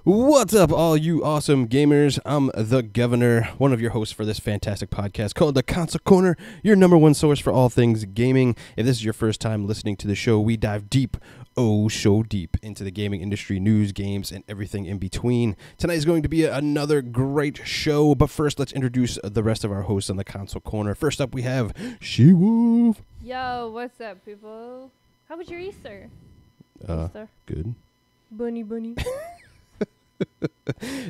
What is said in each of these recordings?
What's up, all you awesome gamers? I'm the Governor, one of your hosts for this fantastic podcast called The Console Corner, your number one source for all things gaming. If this is your first time listening to the show, we dive deep, oh so deep, into the gaming industry, news, games, and everything in between. Tonight is going to be another great show, but first let's introduce the rest of our hosts on The Console Corner. First up, we have She-Wolf. Yo, what's up, people? How was your Easter? Good. Bunny.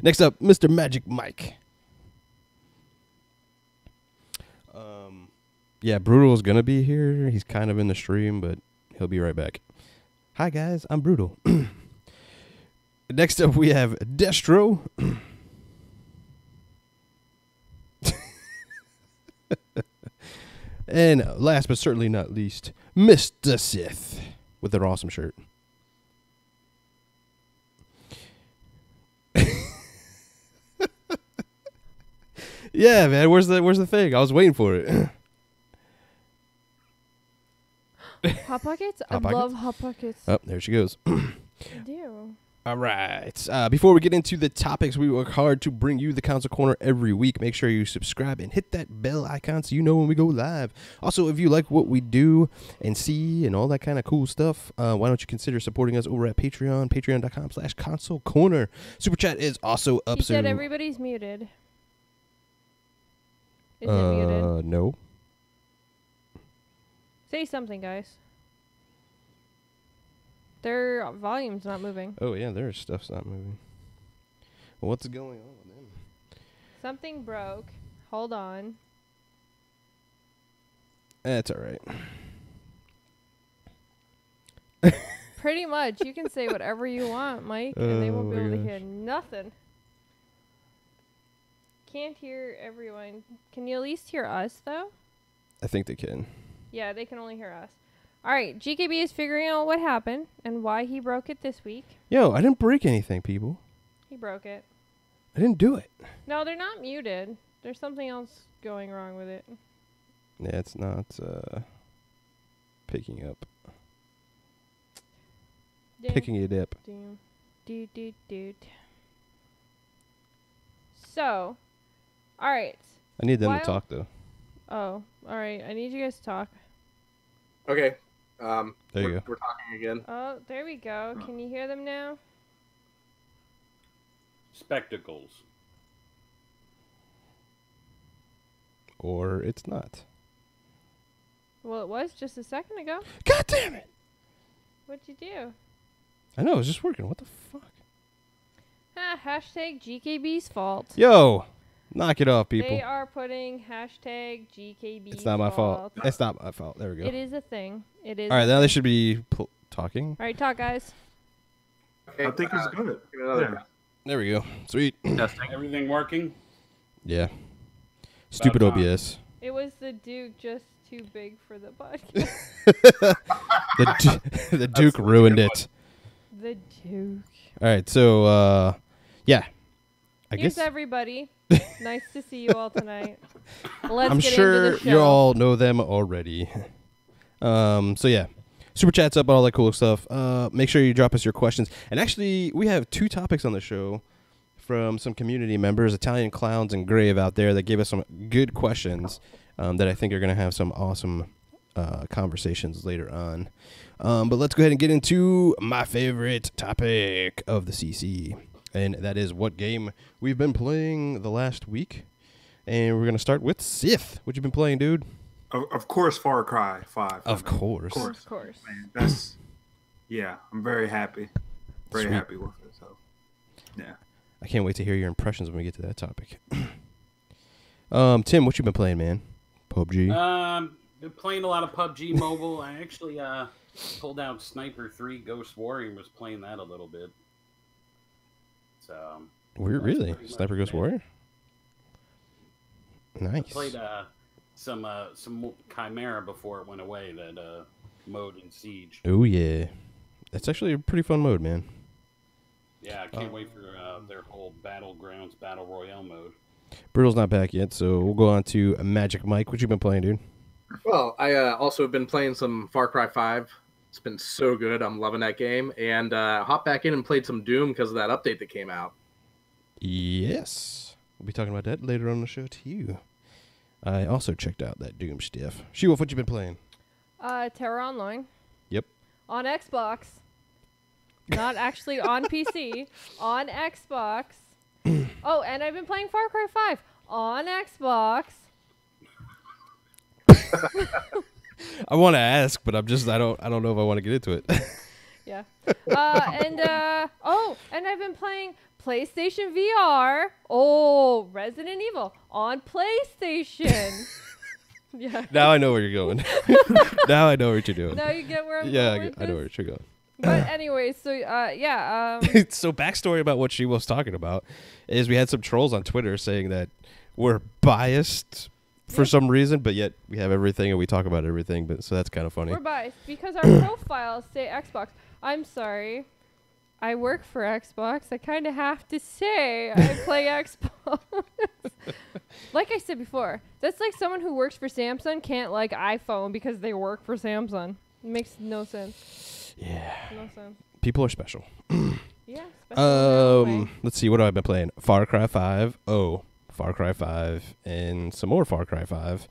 Next up, Mr. Magic Mike. Yeah, Brutal's gonna be here. He's kind of in the stream, but he'll be right back. Hi guys, I'm Brutal. Next up, we have Destro. And last but certainly not least, Mr. Sith with their awesome shirt. Yeah, man. Where's the thing? I was waiting for it. Hot Pockets? I Hot Pockets? love Hot Pockets. Oh, there she goes. I do. All right. Before we get into the topics, we work hard to bring you the Console Corner every week. Make sure you subscribe and hit that bell icon so you know when we go live. Also, if you like what we do and see and all that kind of cool stuff, why don't you consider supporting us over at Patreon, patreon.com/Console Corner. Super Chat is also up You soon. said everybody's muted. Is it muted? No. Say something, guys. Their volume's not moving. Oh, yeah, their stuff's not moving. Well, what's going on then? Something broke. Hold on. That's all right. Pretty much. You can say whatever you want, Mike, and they won't be able to hear nothing. Can't hear everyone. Can you at least hear us, though? I think they can. Yeah, they can only hear us. All right, GKB is figuring out what happened and why he broke it this week. Yo, I didn't break anything, people. He broke it. I didn't do it. No, they're not muted. There's something else going wrong with it. Yeah, it's not picking up. Picking it up. Dude. So, all right. I need them to talk, though. Oh, all right. I need you guys to talk. Okay. There you go. We're talking again. Oh, there we go. Can you hear them now? Spectacles. Or it's not. Well, it was just a second ago. God damn it! What'd you do? I know, it's just working. What the fuck? Hashtag GKB's fault. Yo! Knock it off, people. They are putting hashtag GKB's It's not my fault. It's not my fault. There we go. It is a thing. It is. All right, now they should be talking. All right, talk, guys. Okay, I think it's good. Another. There we go. Sweet. Testing. Everything working? Yeah. Stupid About time. OBS. It was the Duke just too big for the podcast. The Duke ruined it. The Duke. All right, so, yeah. I Here's guess everybody. Nice to see you all tonight. Let's I'm get sure into the show. you all know them already. So yeah, super chats up, all that cool stuff. Make sure you drop us your questions. And actually, we have two topics on the show from some community members, Italian Clowns and Grave out there, that gave us some good questions that I think are going to have some awesome conversations later on. But let's go ahead and get into my favorite topic of the CC. And that is what game we've been playing the last week. And we're going to start with Sith. What you been playing, dude? Of course, FarCry 5. Of course. Of course. Man, that's, yeah, I'm very happy. Very Sweet. happy with it. So, yeah. I can't wait to hear your impressions when we get to that topic. Tim, what you been playing, man? PUBG? Been playing a lot of PUBG Mobile. I actually pulled out Sniper 3 Ghost Warrior and was playing that a little bit. So, We're really? pretty much Sniper Ghost it. Warrior? Nice. I played some Chimera before it went away, that mode in Siege. Oh, yeah. That's actually a pretty fun mode, man. Yeah, I can't wait for their whole Battlegrounds Battle Royale mode. Brutal's not back yet, so we'll go on to Magic Mike. What you been playing, dude? Well, I also have been playing some Far Cry 5. It's been so good. I'm loving that game. And hopped back in and played some Doom because of that update that came out. Yes. We'll be talking about that later on the show too. I also checked out that Doom stuff. She-Wolf, what you been playing? Terra Online. Yep. On Xbox. Not actually on PC. On Xbox. Oh, and I've been playing Far Cry 5 on Xbox. I want to ask, but I don't know if I want to get into it. Yeah. And I've been playing PlayStation VR. Oh, Resident Evil on PlayStation. Yeah. Now I know where you're going. Now I know what you're doing. Now you get where I'm Yeah, going with I know this? where you're going. But anyway, so yeah. So backstory about what she was talking about is we had some trolls on Twitter saying that we're biased for some reason, but yet we have everything and we talk about everything. But so that's kind of funny. We're biased because our profiles say Xbox. I'm sorry. I work for Xbox. I kind of have to say I play Xbox. Like I said before, that's like someone who works for Samsung can't like iPhone because they work for Samsung. It makes no sense. Yeah. No sense. People are special. Yeah. Special in their own way. Let's see. What have I been playing? Far Cry 5. Oh, Far Cry 5 and some more Far Cry 5.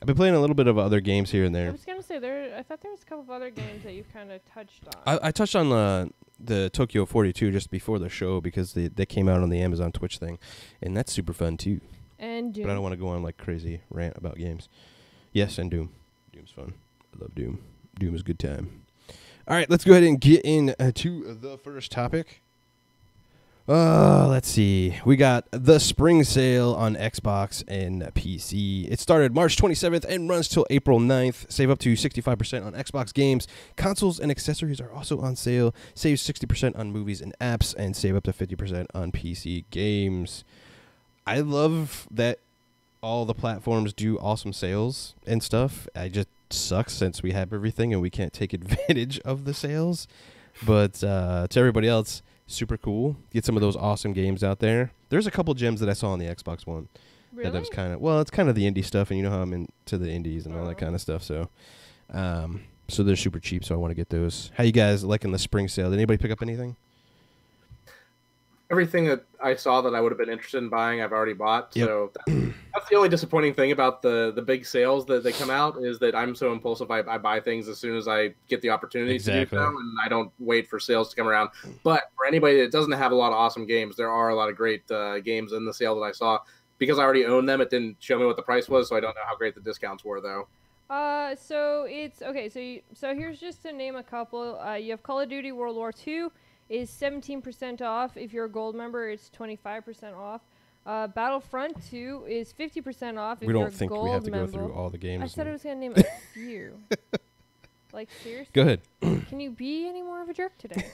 I've been playing a little bit of other games here and I there. was gonna say I thought there was a couple of other games that you kind of touched on. I touched on the Tokyo 42 just before the show because they came out on the Amazon Twitch thing, and that's super fun too. And Doom. But I don't want to go on like crazy rant about games. Yes, and Doom. Doom's fun. I love Doom. Doom is a good time. All right, let's go ahead and get into the first topic. Let's see. We got the spring sale on Xbox and PC. It started March 27th and runs till April 9th. Save up to 65% on Xbox games. Consoles and accessories are also on sale. Save 60% on movies and apps, and save up to 50% on PC games. I love that all the platforms do awesome sales and stuff. I just sucks since we have everything and we can't take advantage of the sales. But to everybody else, super cool. Get some of those awesome games out there. There's a couple gems that I saw on the Xbox One. Really? That was kind of, well, it's kind of the indie stuff, and you know how I'm into the indies and all that kind of stuff. So, so they're super cheap. So I want to get those. How you guys liking the spring sale? Did anybody pick up anything? Everything that I saw that I would have been interested in buying, I've already bought. Yep. So that's the only disappointing thing about the big sales that they come out is that I'm so impulsive. I buy things as soon as I get the opportunity to do so, and I don't wait for sales to come around. But for anybody that doesn't have a lot of awesome games, there are a lot of great games in the sale that I saw. Because I already own them, it didn't show me what the price was, so I don't know how great the discounts were, though. So it's okay. So here's just to name a couple. You have Call of Duty World War II is 17% off. If you're a gold member, it's 25% off. Battlefront 2 is 50% off. If We you're don't a think gold we have to member. go through all the games. I said I was gonna name a few. Like seriously. Go ahead. Can you be any more of a jerk today?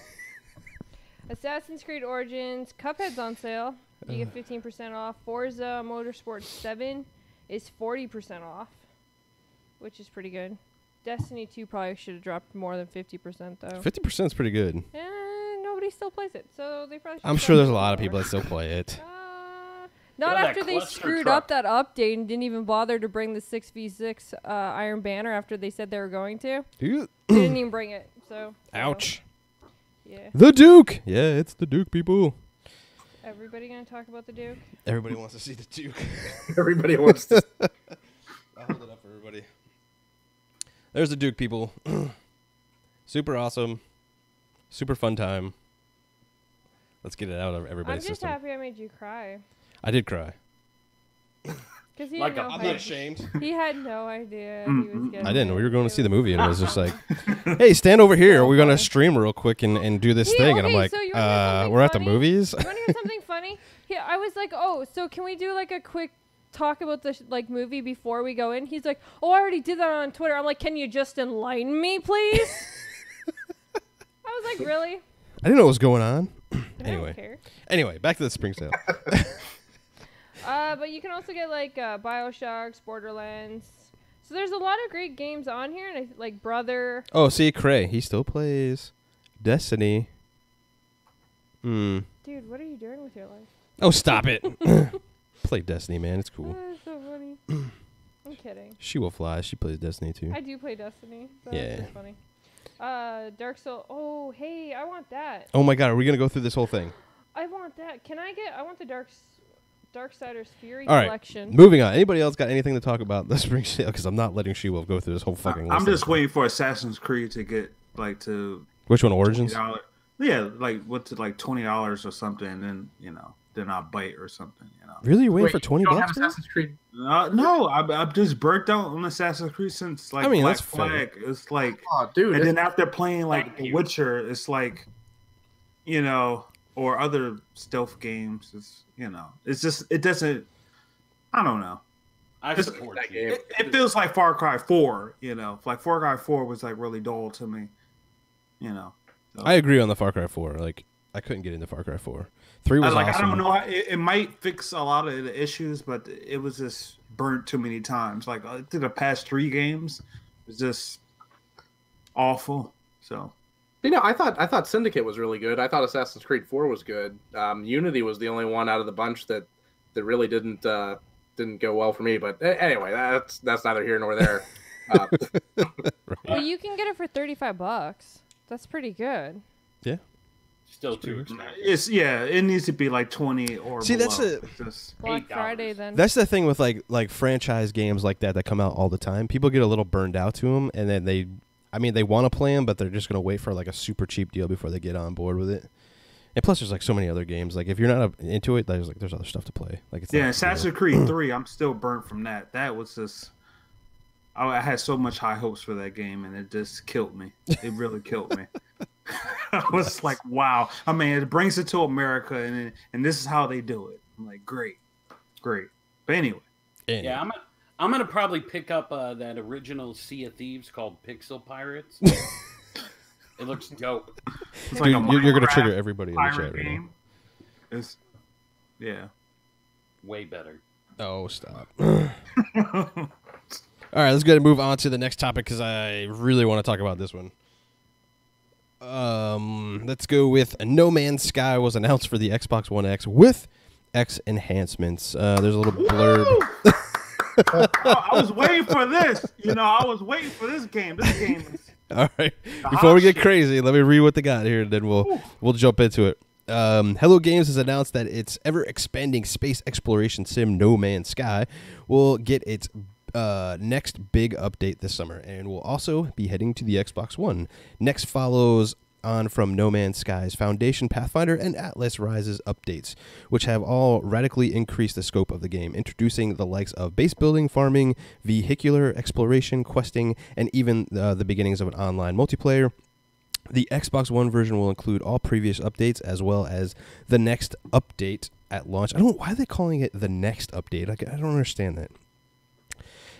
Assassin's Creed Origins, Cuphead's on sale. You get 15% off. Forza Motorsport 7 is 40% off, which is pretty good. Destiny 2 probably should have dropped more than 50% though. 50% is pretty good. Nobody still plays it, so they probably. I'm sure there's a lot of people that still play it. Not Yeah, that after they cluster screwed truck. up that update and didn't even bother to bring the 6v6 Iron Banner after they said they were going to. Dude. They didn't even bring it, so. Ouch. Yeah. The Duke. Yeah, it's the Duke, people. Everybody gonna talk about the Duke? Everybody wants to see the Duke. Everybody wants to. I'll hold it up for everybody. There's the Duke, people. Super awesome. Super fun time. Let's get it out of I'm everybody's just system. happy I made you cry. I did cry. Because he, Like had a no I'm bitch. not idea. ashamed. He had no idea he was getting I didn't. it. We were going to see the It movie, and it was was just like, hey, stand over here. So We're going to funny. stream real quick and do this Hey, thing. And I'm okay, like, so you wanna hear something we're at the funny? movies? You want to hear something funny? Yeah, I was like, oh, so can we do like a quick talk about the like movie before we go in? He's like, oh, I already did that on Twitter. I'm like, can you just enlighten me, please? I was like, really? I didn't know what was going on. I Anyway. don't care. Anyway, back to the spring sale. But you can also get like BioShocks, Borderlands. So there's a lot of great games on here, and like Brother. Oh, see, Cray. He still plays Destiny. Dude, what are you doing with your life? Oh, stop it. Play Destiny, man. It's cool. That's so funny. I'm kidding. She will fly. She plays Destiny, too. I do play Destiny. So Yeah. That's just funny. Dark Soul. Oh, hey, I want that. Oh my God, are we gonna go through this whole thing? I want that. I want the Darksiders Fury All right, collection. moving on. Anybody else got anything to talk about the spring sale? Because I'm not letting She-Wolf go through this whole fucking list. I'm just waiting for Assassin's Creed to get to Which one, Origins? Yeah, like what's it, like $20 or something, and then then I'll bite or something. Really, you're waiting for you don't have $20? Bro? Assassin's Creed? No, I'm just burnt out on Assassin's Creed since like Black that's fair. Flag. It's like, Oh, dude. and then after playing like The Witcher, it's like, or other stealth games. It's just it doesn't. I don't know. I support that you. game. It feels like Far Cry 4. Like Far Cry 4 was like really dull to me. So. I agree on the Far Cry 4. Like, I couldn't get into Far Cry 4. 3 was awesome. I don't know. It might fix a lot of the issues, but it was just burnt too many times. Like I think the past 3 games was just awful. So, I thought Syndicate was really good. I thought Assassin's Creed 4 was good. Unity was the only one out of the bunch that really didn't go well for me. But anyway, that's neither here nor there. Well, you can get it for $35. That's pretty good. Yeah. Still too expensive. It needs to be like 20 or See, below. that's Just Black $8. Friday then. That's the thing with like franchise games like that come out all the time. People get a little burned out to them, and then they want to play them, but they're just gonna wait for like a super cheap deal before they get on board with it. And plus, there's like so many other games. Like if you're not into it, there's other stuff to play. Like Assassin's Creed 3. I'm still burnt from that. That was just. I had so much high hopes for that game, and it just killed me. It really killed me. I was like, wow. I mean, it brings it to America, and this is how they do it. I'm like, great. But anyway. Yeah, I'm gonna probably pick up that original Sea of Thieves called Pixel Pirates. It looks dope. It's Dude, like a you're gonna Minecraft trigger everybody in the pirate chat right game. It's Way better. now. Oh, stop. All right, let's go ahead and move on to the next topic because I really want to talk about this one. Let's go with No Man's Sky was announced for the Xbox One X with X enhancements. There's a little blurb. I was waiting for this. I was waiting for this game. This game is All right, before we get crazy, let me read what they got here, and then we'll jump into it. Hello Games has announced that its ever-expanding space exploration sim No Man's Sky will get its next big update this summer, and will also be heading to the Xbox One. Next follows on from No Man's Sky's Foundation, Pathfinder, and Atlas Rises updates, which have all radically increased the scope of the game, introducing the likes of base building, farming, vehicular exploration, questing, and even the beginnings of an online multiplayer. The Xbox One version will include all previous updates as well as the next update at launch. I don't know why they're calling it the next update. I don't understand that.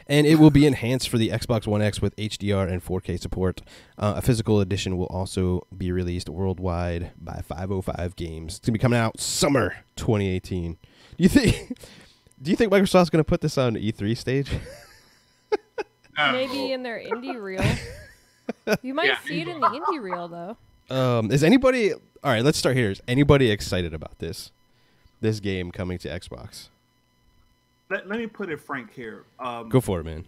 And it will be enhanced for the Xbox One X with HDR and 4K support. A physical edition will also be released worldwide by 505 Games. It's going to be coming out summer 2018. Do you think Microsoft's going to put this on the E3 stage? Maybe in their indie reel. You might see it in the indie reel, though. Is anybody... All right, let's start here. Is anybody excited about this game coming to Xbox? Let me put it frank here. Go for it, man.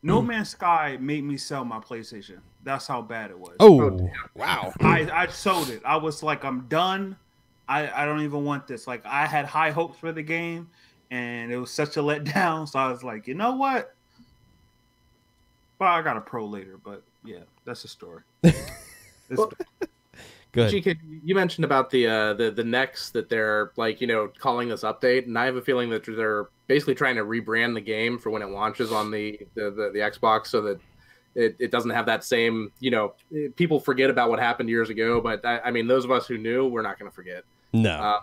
No Man's Sky made me sell my PlayStation. That's how bad it was. Oh, wow. I sold it. I was like, I'm done. I don't even want this. Like, I had high hopes for the game, and it was such a letdown. So I was like, you know what? Well, I got a pro later, but yeah, that's a story. Good. GK, you mentioned about the next that they're like, calling this update, and I have a feeling that they're basically trying to rebrand the game for when it launches on the Xbox, so that it doesn't have that same, people forget about what happened years ago, but I mean, those of us who knew, we're not going to forget. No.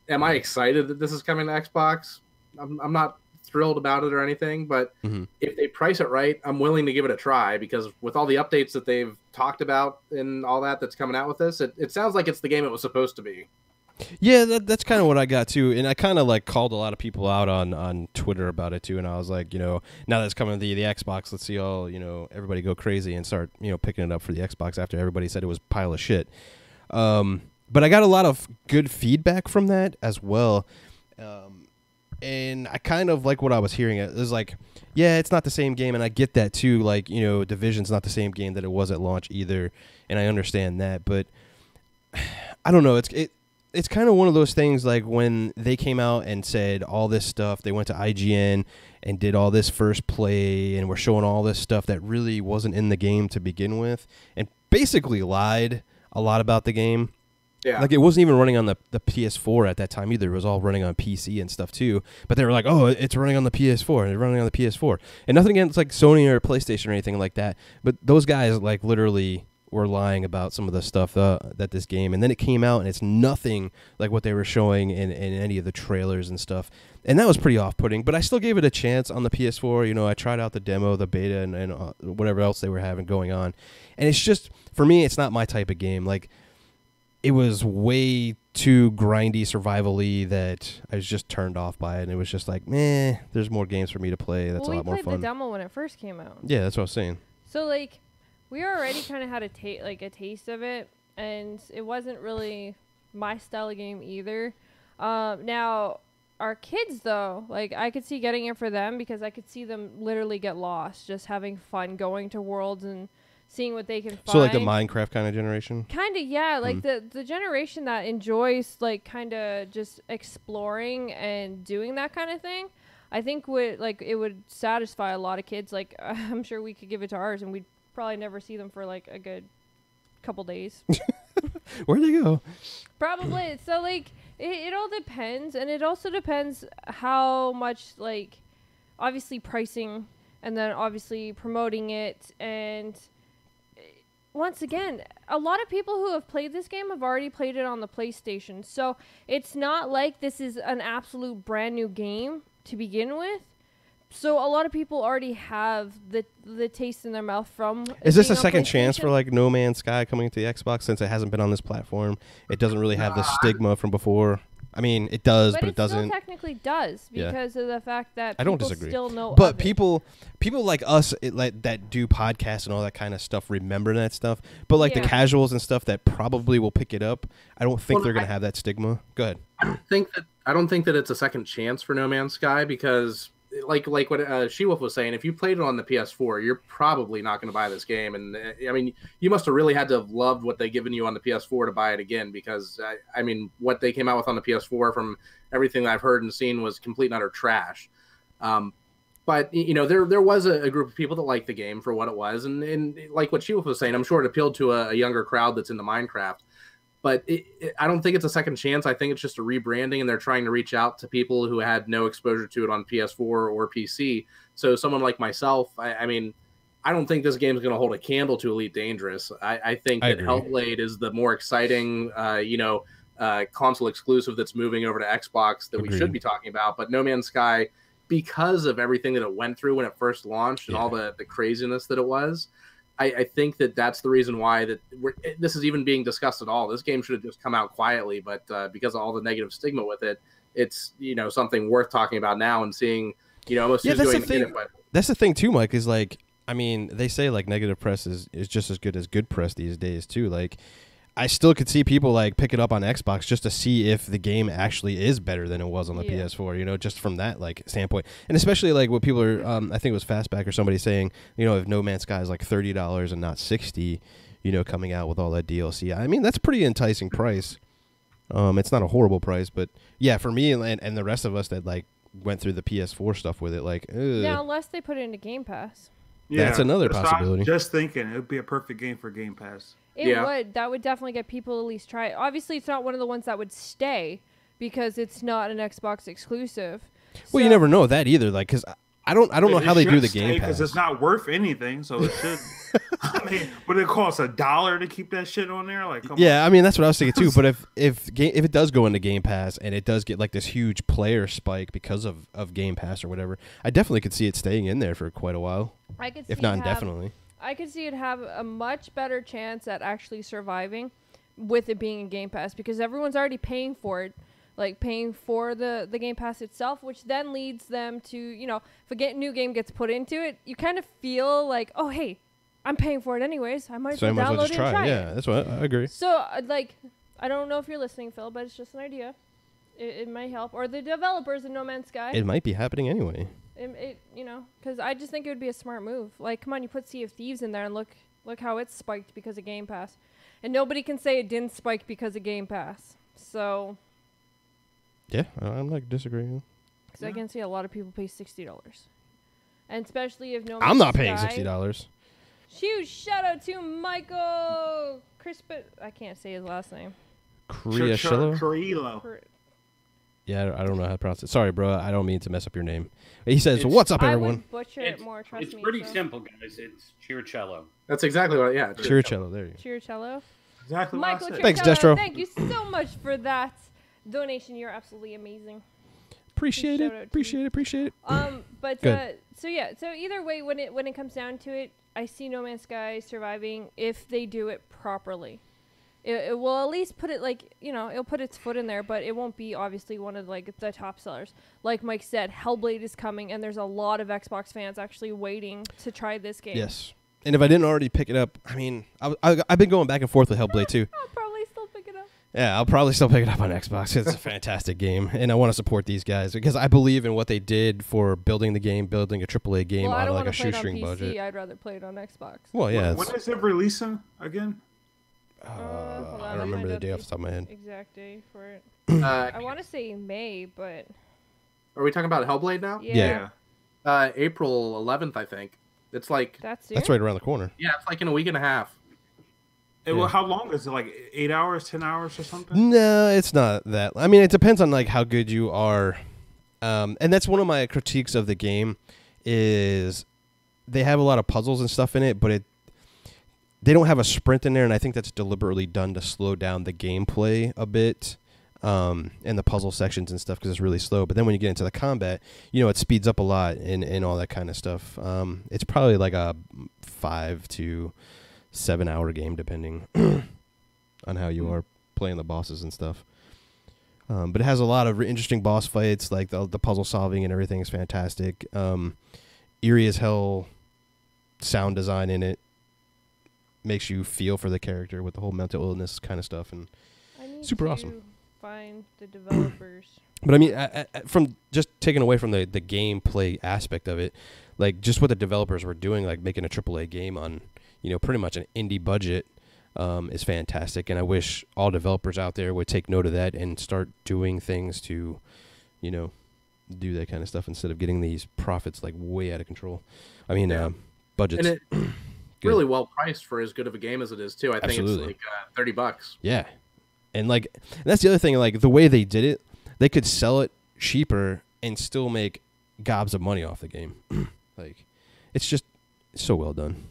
Am I excited that this is coming to Xbox? I'm not thrilled about it or anything, but if they price it right, I'm willing to give it a try, because with all the updates that they've talked about and all that's coming out with this, it sounds like it's the game it was supposed to be. Yeah, that's kind of what I got too, and I kind of like called a lot of people out on Twitter about it too, and I was like, now that it's coming to the Xbox, let's see all, everybody go crazy and start, picking it up for the Xbox after everybody said it was a pile of shit. But I got a lot of good feedback from that as well. and I kind of like what I was hearing. It was like, yeah, it's not the same game, and I get that too. Like, you know, Division's not the same game that it was at launch either, and I understand that. But I don't know. It's kind of one of those things. Like when they came out and said all this stuff, they went to IGN and did all this first play, and were showing all this stuff that really wasn't in the game to begin with, and basically lied a lot about the game. Yeah. Like, it wasn't even running on the PS4 at that time either. It was all running on PC and stuff too. But they were like, oh, it's running on the PS4. And it's running on the PS4. And nothing against like Sony or PlayStation or anything like that. But those guys like literally were lying about some of the stuff that this game. And then it came out and it's nothing like what they were showing in any of the trailers and stuff. And that was pretty off-putting. But I still gave it a chance on the PS4. You know, I tried out the demo, the beta, and whatever else they were having going on. And it's just, for me, it's not my type of game. Like, it was way too grindy, survival-y that I was just turned off by it. And it was just like, meh, there's more games for me to play. That's a lot more fun. We played the demo when it first came out. Yeah, that's what I was saying. So, like, we already kind of had a taste of it, and it wasn't really my style of game either. Now, our kids, though, like, I could see getting it for them because I could see them literally get lost, just having fun, going to worlds and seeing what they can find. So like a Minecraft kind of generation? Kind of, yeah. Like the generation that enjoys like kind of just exploring and doing that kind of thing, I think it would satisfy a lot of kids. Like I'm sure we could give it to ours and we'd probably never see them for like a good couple days. Where'd they go? Probably. So like it all depends, and it also depends how much like obviously pricing and then obviously promoting it. And once again, a lot of people who have played this game have already played it on the PlayStation. So it's not like this is an absolute brand new game to begin with. So a lot of people already have the taste in their mouth from. Is this a second chance for like No Man's Sky coming to the Xbox since it hasn't been on this platform? It doesn't really have the stigma from before. I mean, it does, but it doesn't. Still technically does because of the fact that I don't disagree. Still know. But people like us, that do podcasts and all that kind of stuff, remember that stuff. But like the casuals and stuff that probably will pick it up, I don't think they're gonna have that stigma. Go ahead. I don't think that it's a second chance for No Man's Sky because, like what She-Wolf was saying, if you played it on the PS4, you're probably not going to buy this game. And I mean, you must have really had to have loved what they've given you on the PS4 to buy it again, because I mean, what they came out with on the PS4, from everything that I've heard and seen, was complete and utter trash. But you know, there was a group of people that liked the game for what it was, and like what She-Wolf was saying, I'm sure it appealed to a younger crowd that's into Minecraft. But I don't think it's a second chance. I think it's just a rebranding, and they're trying to reach out to people who had no exposure to it on PS4 or PC. So someone like myself, I mean, I don't think this game is going to hold a candle to Elite Dangerous. I think that Hellblade is the more exciting, console exclusive that's moving over to Xbox that we should be talking about. But No Man's Sky, because of everything that it went through when it first launched and all the craziness that it was, I think that's the reason why this is even being discussed at all. This game should have just come out quietly, but because of all the negative stigma with it, it's something worth talking about now and seeing almost who's going to get it. But that's the thing too, Mike. Is like, I mean, they say like negative press is just as good as good press these days too. Like, I still could see people like pick it up on Xbox just to see if the game actually is better than it was on the PS4, just from that like standpoint. And especially like what people are, I think it was Fastback or somebody saying, if No Man's Sky is like $30 and not $60, coming out with all that DLC. I mean, that's a pretty enticing price. It's not a horrible price, but yeah, for me and the rest of us that like went through the PS4 stuff with it, like, now unless they put it into Game Pass. Yeah, that's another possibility. Just thinking, it would be a perfect game for Game Pass. It would. That would definitely get people to at least try it. Obviously, it's not one of the ones that would stay because it's not an Xbox exclusive. Well, you never know that either. Like, because I don't know how they do the Game Pass. Because it's not worth anything, so it should. I mean, would it cost $1 to keep that shit on there? Like, come on. I mean, that's what I was thinking too. But if it does go into Game Pass and it does get like this huge player spike because of Game Pass or whatever, I definitely could see it staying in there for quite a while. I could see if not indefinitely. I could see it have a much better chance at actually surviving with it being in Game Pass, because everyone's already paying for it, like paying for the Game Pass itself, which then leads them to, if a new game gets put into it, you kind of feel like, oh, hey, I'm paying for it anyways. I might as well download it and try it. Yeah, that's what I agree. So, like, I don't know if you're listening, Phil, but it's just an idea. It might help, or the developers of No Man's Sky. It might be happening anyway. Because I just think it would be a smart move. Like, come on, you put Sea of Thieves in there, and look how it's spiked because of Game Pass, and nobody can say it didn't spike because of Game Pass. So. Yeah, I'm not disagreeing. Because I can see a lot of people pay $60, and especially if no. I'm not paying $60. Huge shout out to Michael Crisp. I can't say his last name. Carrillo. Yeah, I don't know how to pronounce it. Sorry, bro. I don't mean to mess up your name. He says, "What's up, everyone?" I would butcher it more. Trust me. It's pretty simple, guys. It's Chiricello. That's exactly what. Yeah, Chiricello. There you go. Chiricello. Exactly. Michael what I said. Thanks, Destro. Thank you so much for that donation. You're absolutely amazing. Appreciate it. But so either way, when it comes down to it, I see No Man's Sky surviving if they do it properly. It will at least put it it'll put its foot in there, but it won't be obviously one of the top sellers. Like Mike said, Hellblade is coming, and there's a lot of Xbox fans actually waiting to try this game. Yes, and if I didn't already pick it up, I mean, I've been going back and forth with Hellblade too. I'll probably still pick it up. Yeah, I'll probably still pick it up on Xbox. It's a fantastic game, and I want to support these guys because I believe in what they did for building the game, building a AAA game on like a shoestring budget. I'd rather play it on Xbox. Well, yeah. When is it releasing again? I don't remember the day off the top of my head. Exact day for it. I want to say May, but. Are we talking about Hellblade now? Yeah. April 11th, I think. It's like. That's right around the corner. Yeah, it's like in a week and a half. Well, how long is it? Like 8 hours, 10 hours, or something? No, it's not that. I mean, it depends on like how good you are, and that's one of my critiques of the game, is they have a lot of puzzles and stuff in it, but they don't have a sprint in there, and I think that's deliberately done to slow down the gameplay a bit, and the puzzle sections and stuff because it's really slow. But then when you get into the combat, it speeds up a lot and all that kind of stuff. It's probably like a 5 to 7 hour game depending on how you are playing the bosses and stuff. But it has a lot of interesting boss fights, like the puzzle solving and everything is fantastic. Eerie as hell sound design in it. Makes you feel for the character with the whole mental illness kind of stuff, and super awesome. Find the developers. But I mean, from just taking away from the gameplay aspect of it, like just what the developers were doing, like making a AAA game on, pretty much an indie budget, is fantastic. And I wish all developers out there would take note of that and start doing things to, do that kind of stuff instead of getting these profits like way out of control. I mean, budgets. And really well priced for as good of a game as it is too. I think it's like $30. Yeah, and that's the other thing. Like the way they did it, they could sell it cheaper and still make gobs of money off the game. Like it's so well done.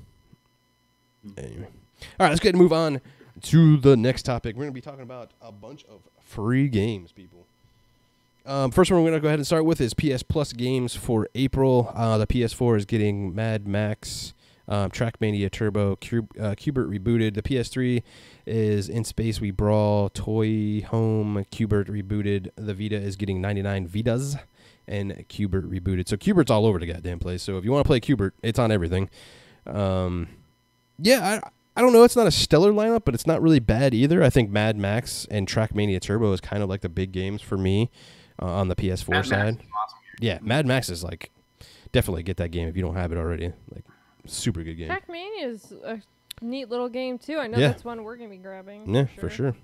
Anyway, all right, let's go ahead and move on to the next topic. We're gonna be talking about a bunch of free games, people. First one we're gonna go ahead and start with is PS Plus games for April. The PS4 is getting Mad Max. Trackmania Turbo, Qbert rebooted. The PS3 is In Space We Brawl, Toy Home, Qbert rebooted. The Vita is getting 99 Vitas, and Qbert rebooted. So Qbert's all over the goddamn place. So if you want to play Qbert, it's on everything. I don't know. It's not a stellar lineup, but it's not really bad either. I think Mad Max and Trackmania Turbo is kind of like the big games for me on the PS4 side. Awesome. Yeah, Mad Max is like definitely get that game if you don't have it already. Like. Super good game. Trackmania is a neat little game too. I know that's one we're gonna be grabbing. Yeah, for sure.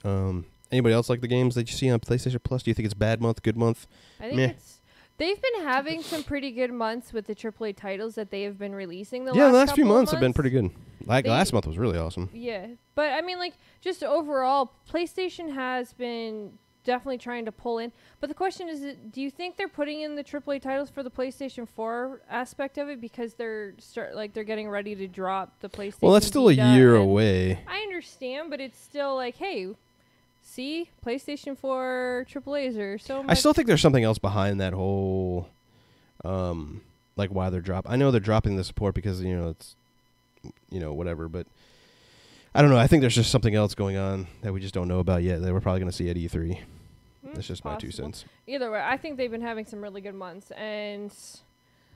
Anybody else like the games that you see on PlayStation Plus? Do you think it's bad month, good month? I think they've been having some pretty good months with the AAA titles that they have been releasing. The last few months have been pretty good. Last month was really awesome. Yeah, but I mean, like just overall, PlayStation has been definitely trying to pull in. But the question is, do you think they're putting in the AAA titles for the PlayStation 4 aspect of it because they're getting ready to drop the PlayStation? Well, that's still Vita a year away. I understand, but it's still like, hey, see, PlayStation 4 AAAs are so much. I still think there's something else behind that whole, like why they're dropping. I know they're dropping the support because it's, whatever, but. I don't know. I think there's just something else going on that we just don't know about yet that we're probably going to see at E3. That's just my 2 cents. Either way, I think they've been having some really good months, and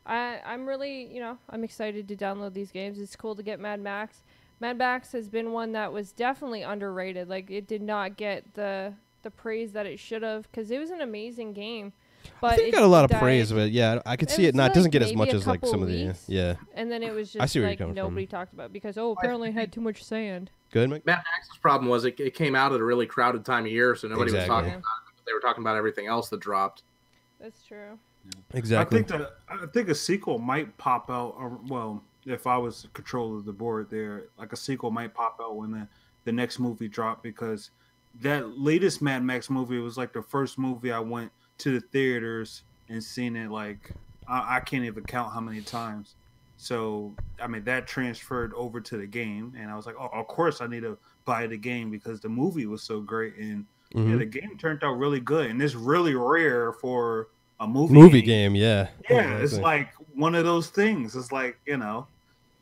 I'm really, I'm excited to download these games. It's cool to get Mad Max. Mad Max has been one that was definitely underrated. Like, it did not get the the praise that it should have, because it was an amazing game. But I think it got a lot of praise, but yeah, I could see it not doesn't get as much as like some of the yeah. And then it was I just see where like you're coming nobody from. talked about it because apparently it had too much sand. Good, Mike. Mad Max's problem was it came out at a really crowded time of year, so nobody was Exactly. talking about it. They were talking about everything else that dropped. That's true. Exactly. I think a sequel might pop out. Well, if I was in control of the board there, like a sequel might pop out when the next movie dropped, because that latest Mad Max movie was like the first movie I went to the theaters and seen it. Like I can't even count how many times. So I mean that transferred over to the game, and I was like, oh, of course I need to buy the game because the movie was so great, and yeah, the game turned out really good, and it's really rare for a movie game. Yeah, exactly. It's like one of those things. It's like, you know,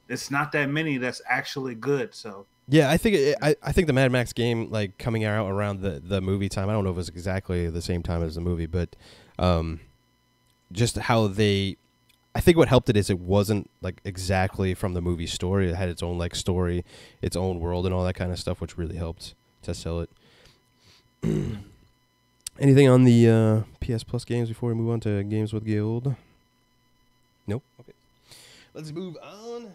it's not that many that's actually good. So yeah, I think I think the Mad Max game, like coming out around the movie time. I don't know if it was exactly the same time as the movie, but just how I think what helped it is it wasn't like exactly from the movie story. It had its own like story, its own world, and all that kind of stuff, which really helped to sell it. Anything on the PS Plus games before we move on to games with Guild? Nope. Okay. Let's move on.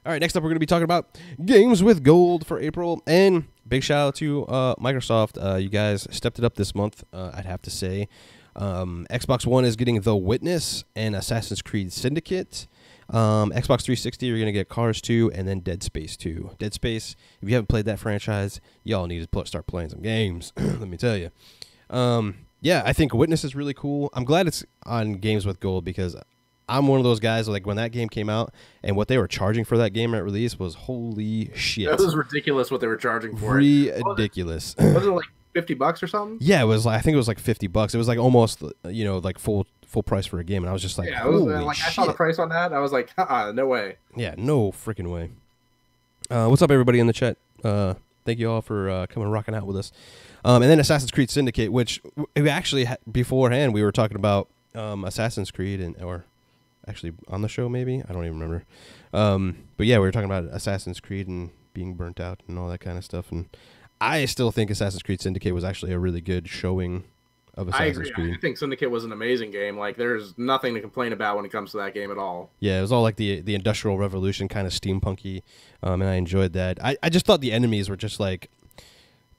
All right, next up we're going to be talking about games with gold for April. And big shout out to Microsoft. You guys stepped it up this month, I'd have to say. Xbox One is getting The Witness and Assassin's Creed Syndicate. Xbox 360, you're going to get Cars 2 and then Dead Space 2. Dead Space, if you haven't played that franchise, y'all need to start playing some games. Let me tell you. Yeah, I think Witness is really cool. I'm glad it's on Games with Gold because I'm one of those guys, like when that game came out and what they were charging for that game at release was holy shit. That was ridiculous what they were charging for ridiculous. Was it like $50 or something? Yeah, it was. I think it was like $50. It was like almost, like full price for a game, and I was just like, yeah, it was, holy shit. I saw shit. the price on that. I was like, no way. Yeah, no freaking way. What's up, everybody in the chat? Thank you all for coming rocking out with us. And then Assassin's Creed Syndicate, which we actually beforehand we were talking about Assassin's Creed or actually on the show maybe, I don't even remember. But yeah, we were talking about Assassin's Creed and being burnt out and all that kind of stuff. And I still think Assassin's Creed Syndicate was actually a really good showing of Assassin's Creed. I think Syndicate was an amazing game. Like, there's nothing to complain about when it comes to that game at all. Yeah, it was all like the Industrial Revolution, kind of steampunky, and I enjoyed that. I just thought the enemies were just like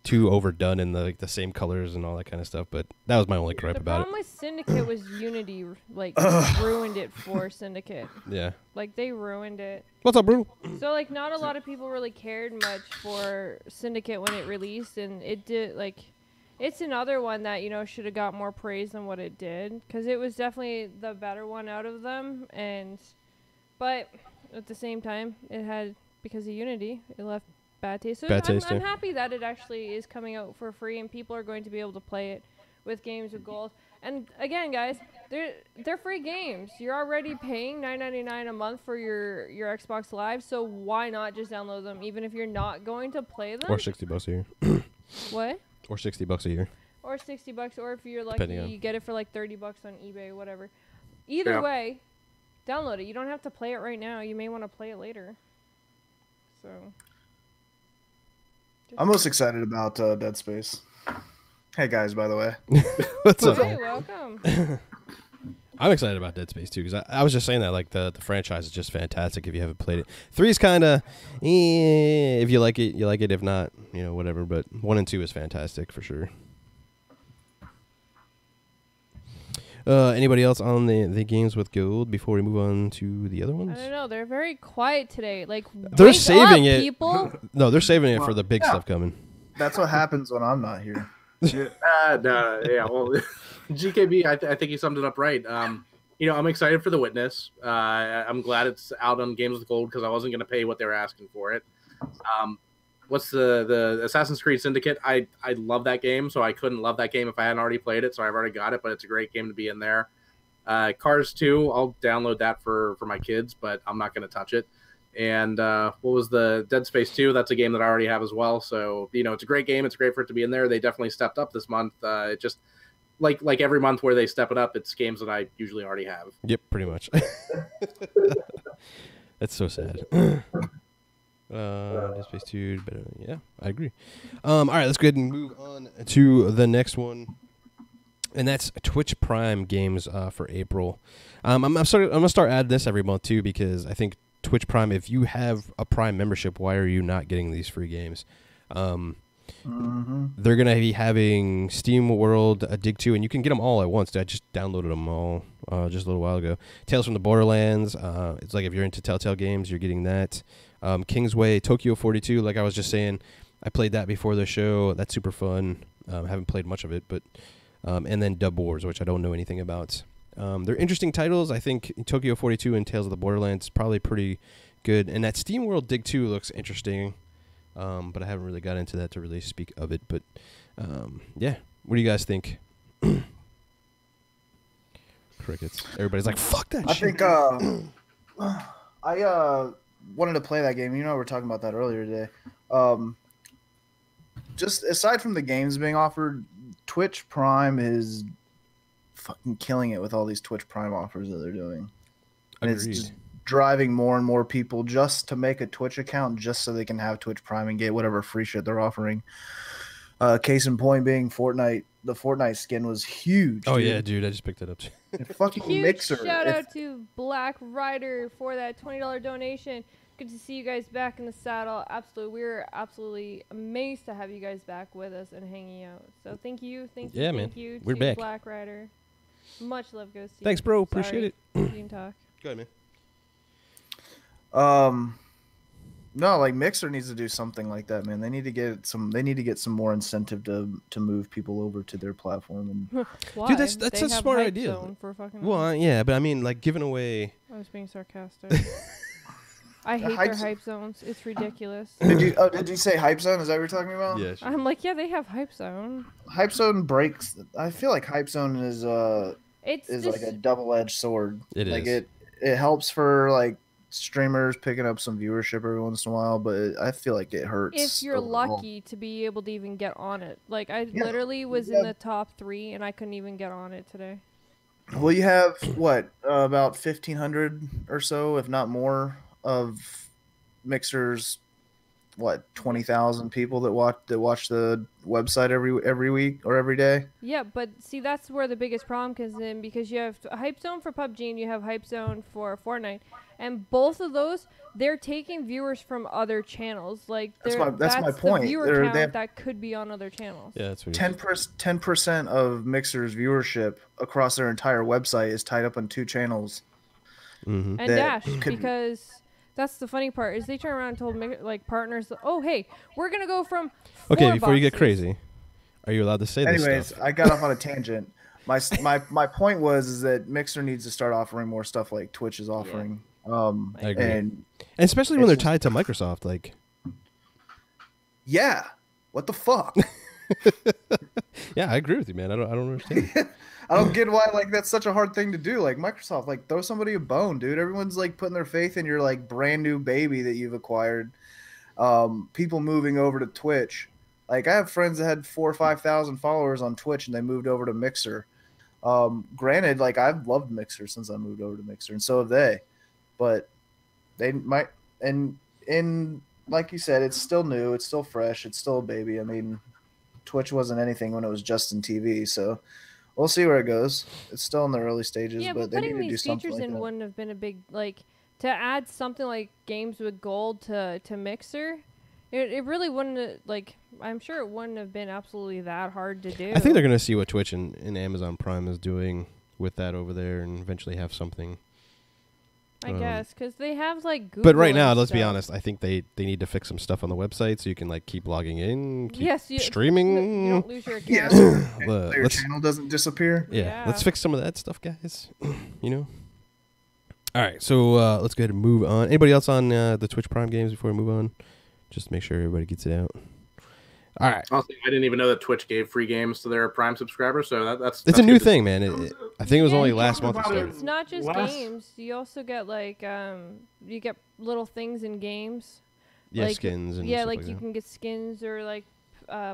too overdone in the same colors and all that kind of stuff. But that was my only gripe about it. The problem with Syndicate was Unity, like ruined it for Syndicate. Yeah. Like they ruined it. What's up, bro? So like not a lot of people really cared much for Syndicate when it released, and it did like. It's another one that, should have got more praise than what it did, because it was definitely the better one out of them. But at the same time, it had, because of Unity, it left bad taste. So I'm happy that it actually is coming out for free, and people are going to be able to play it with Games with Gold. And again, guys, they're free games. You're already paying $9.99 a month for your Xbox Live, so why not just download them, even if you're not going to play them? Or $60 a year. What? Or $60 a year. Or $60, or if you're lucky, you get it for like $30 on eBay, whatever. Either way, download it. You don't have to play it right now. You may want to play it later. So, I'm most excited about Dead Space. Hey guys, by the way. What's up? Hey, welcome. I'm excited about Dead Space 2 because I was just saying that like the franchise is just fantastic if you haven't played it. 3 is kind of, if you like it, you like it. If not, whatever. But 1 and 2 is fantastic for sure. Anybody else on the games with Guild before we move on to the other ones? I don't know. They're very quiet today. Like they're saving it. People. No, they're saving it for the big stuff coming. That's what happens when I'm not here. Well, GKB, I think he summed it up right. I'm excited for The Witness. I'm glad it's out on Games with Gold because I wasn't going to pay what they were asking for it. What's the Assassin's Creed Syndicate? I love that game, so I couldn't love that game if I hadn't already played it, so I've already got it, but it's a great game to be in there. Cars 2, I'll download that for my kids, but I'm not going to touch it. And what was the Dead Space 2? That's a game that I already have as well. So, it's a great game. It's great for it to be in there. They definitely stepped up this month. It just like every month where they step it up, it's games that I usually already have. Yep, pretty much. That's so sad. Dead Space 2, better. Yeah, I agree. All right, let's go ahead and move on to the next one, and that's Twitch Prime games for April. I'm gonna start adding this every month too, because I think Twitch Prime. If you have a Prime membership, why are you not getting these free games? They're gonna be having Steam World, Dig 2, and you can get them all at once. I just downloaded them all just a little while ago. Tales from the Borderlands. It's like if you're into Telltale games, you're getting that. Kingsway, Tokyo 42. Like I was just saying, I played that before the show. That's super fun. Haven't played much of it, but and then Dub Wars, which I don't know anything about. They're interesting titles. I think Tokyo 42 and Tales of the Borderlands probably pretty good. And that Steam World Dig 2 looks interesting. But I haven't really got into that to really speak of it. But yeah, what do you guys think? Crickets. Everybody's like, "Fuck that shit." I think I wanted to play that game. You know, we were talking about that earlier today. Just aside from the games being offered, Twitch Prime is fucking killing it with all these Twitch Prime offers that they're doing. And it's just driving more and more people just to make a Twitch account just so they can have Twitch Prime and get whatever free shit they're offering. Case in point being Fortnite. The Fortnite skin was huge. Oh, dude. Yeah, dude. I just picked it up. Fucking Huge Mixer. shout out to Black Rider for that $20 donation. Good to see you guys back in the saddle. We're absolutely amazed to have you guys back with us and hanging out. So thank you, thank you We're to back. Black Rider. Much love goes to you. Thanks, bro. Sorry. Appreciate it. You can talk. Go ahead, man. No, like Mixer needs to do something like that, man. They need to get some more incentive to move people over to their platform. And Why? Dude, that's They a have smart Hype idea. Zone for fucking Well, yeah, but I mean, like giving away. I was being sarcastic. I hate Hype their Zone- hype zones. It's ridiculous. did you say Hype Zone? Is that what you're talking about? Yeah. I'm like, yeah, they have hype zone. Hype Zone breaks. I feel like Hype Zone is It's is just, like a double-edged sword. It like is. It helps for like streamers picking up some viewership every once in a while, but I feel like it hurts. if you're overall. lucky to be able to even get on it. Like I Yeah. literally was in the top 3 and I couldn't even get on it today. Well, you have what about 1,500 or so, if not more, of Mixer's 20,000 people that watch the website every week or every day. Yeah, but see, that's where the biggest problem comes in, because you have a hype zone for PUBG and you have hype zone for Fortnite, and both of those, they're taking viewers from other channels. Like That's they're- my the point. viewer They count have that could be on other channels. Yeah, that's what 10% of Mixer's viewership across their entire website is tied up on 2 channels. Mm-hmm. And that Dash, could- because that's the funny part, is they turn around and told like partners, oh hey, we're gonna go from 4 Okay, before you get boxes. crazy, are you allowed to say this Anyways, stuff? I got off on a tangent. My point was that Mixer needs to start offering more stuff like Twitch is offering. I agree. And And especially when it's they're just- tied to Microsoft, like. yeah, what the fuck? Yeah, I agree with you, man. I don't understand. I don't get why like that's such a hard thing to do. Like Microsoft, like throw somebody a bone, dude. Everyone's like putting their faith in your like brand new baby that you've acquired. People moving over to Twitch. Like I have friends that had 4,000 or 5,000 followers on Twitch and they moved over to Mixer. Granted, like I've loved Mixer since I moved over to Mixer, and so have they. But they might, and like you said, it's still new, it's still fresh, it's still a baby. I mean, Twitch wasn't anything when it was Justin TV, so we'll see where it goes. It's still in the early stages, Yeah, but but they need putting to do these something features like in that. wouldn't have been a big, like, to add something like games with gold to Mixer. It really wouldn't have, like, I'm sure it wouldn't have been absolutely that hard to do. I think they're gonna see what Twitch and Amazon Prime is doing with that over there, and eventually have something. I guess, because they have, like, Google. But right now, and let's be stuff. honest. I think they need to fix some stuff on the website so you can like keep logging in, keep Yes, streaming. You don't lose your Yeah, account. so But your let's- channel doesn't disappear. Yeah, let's Yeah. fix some of that stuff, guys. You know. All right, so let's go ahead and move on. Anybody else on the Twitch Prime games before we move on? Just make sure everybody gets it out. All right, Honestly, I didn't even know that Twitch gave free games to their Prime subscribers, so that's it's a new good to thing, man. I think it was Yeah, only you last talked month. It about started. It's not just Last- games. You also get, like, you get little things in games. Yeah, like, skins and yeah, stuff like like you that. can get skins or like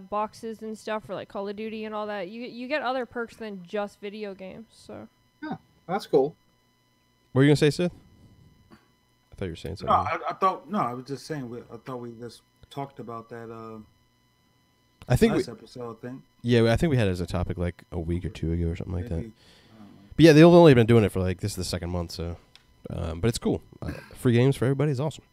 boxes and stuff for like Call of Duty and all that. You get other perks than just video games. So That's cool. What were you gonna say, Seth? I thought you were saying No, something. I thought no. I was just saying. I thought we just talked about that. I think last episode. I think. yeah, I think we had it as a topic like a week or two ago or something like that. Maybe. But yeah, they've only been doing it for like this is the second month, so but it's cool. Free games for everybody is awesome.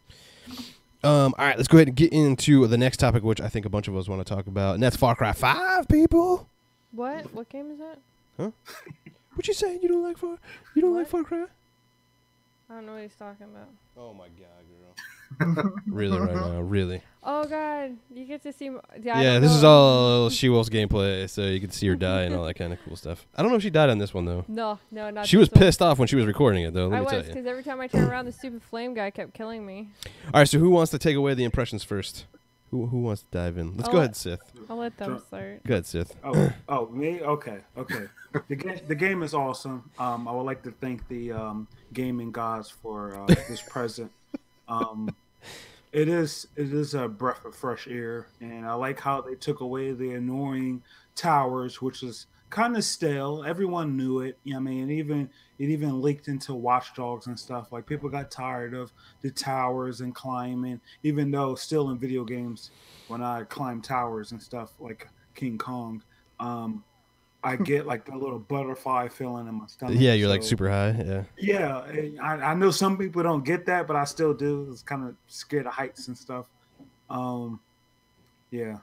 All right, let's go ahead and get into the next topic, which I think a bunch of us want to talk about, and that's Far Cry 5, people. What? What game is that? Huh? What you saying? You don't like Far? You don't like What? Far Cry? I don't know what he's talking about. Oh my god, girl. Really right now, really. Oh god, you get to see. Yeah, this is all She-Wolf's gameplay, so you can see her die and all that kind of cool stuff. I don't know if she died on this one though. No, not. She was this one. pissed off when she was recording it, though. Let I me was tell you. because every time I turn around, the stupid flame guy kept killing me. All right, so who wants to take away the impressions first? Who wants to dive in? Let's go ahead, Sith. I'll let them start. Go ahead, Sith. Oh, me? Okay. The game is awesome. I would like to thank the gaming gods for this present. It is a breath of fresh air, and I like how they took away the annoying towers, which was kind of stale. Everyone knew it. You know what I mean, it even leaked into Watch Dogs and stuff. Like people got tired of the towers and climbing, even though still in video games, when I climb towers and stuff like King Kong, I get like the little butterfly feeling in my stomach. Yeah, you're like super high. Yeah. Yeah, I know some people don't get that, but I still do. It's kind of scared of heights and stuff. Yeah,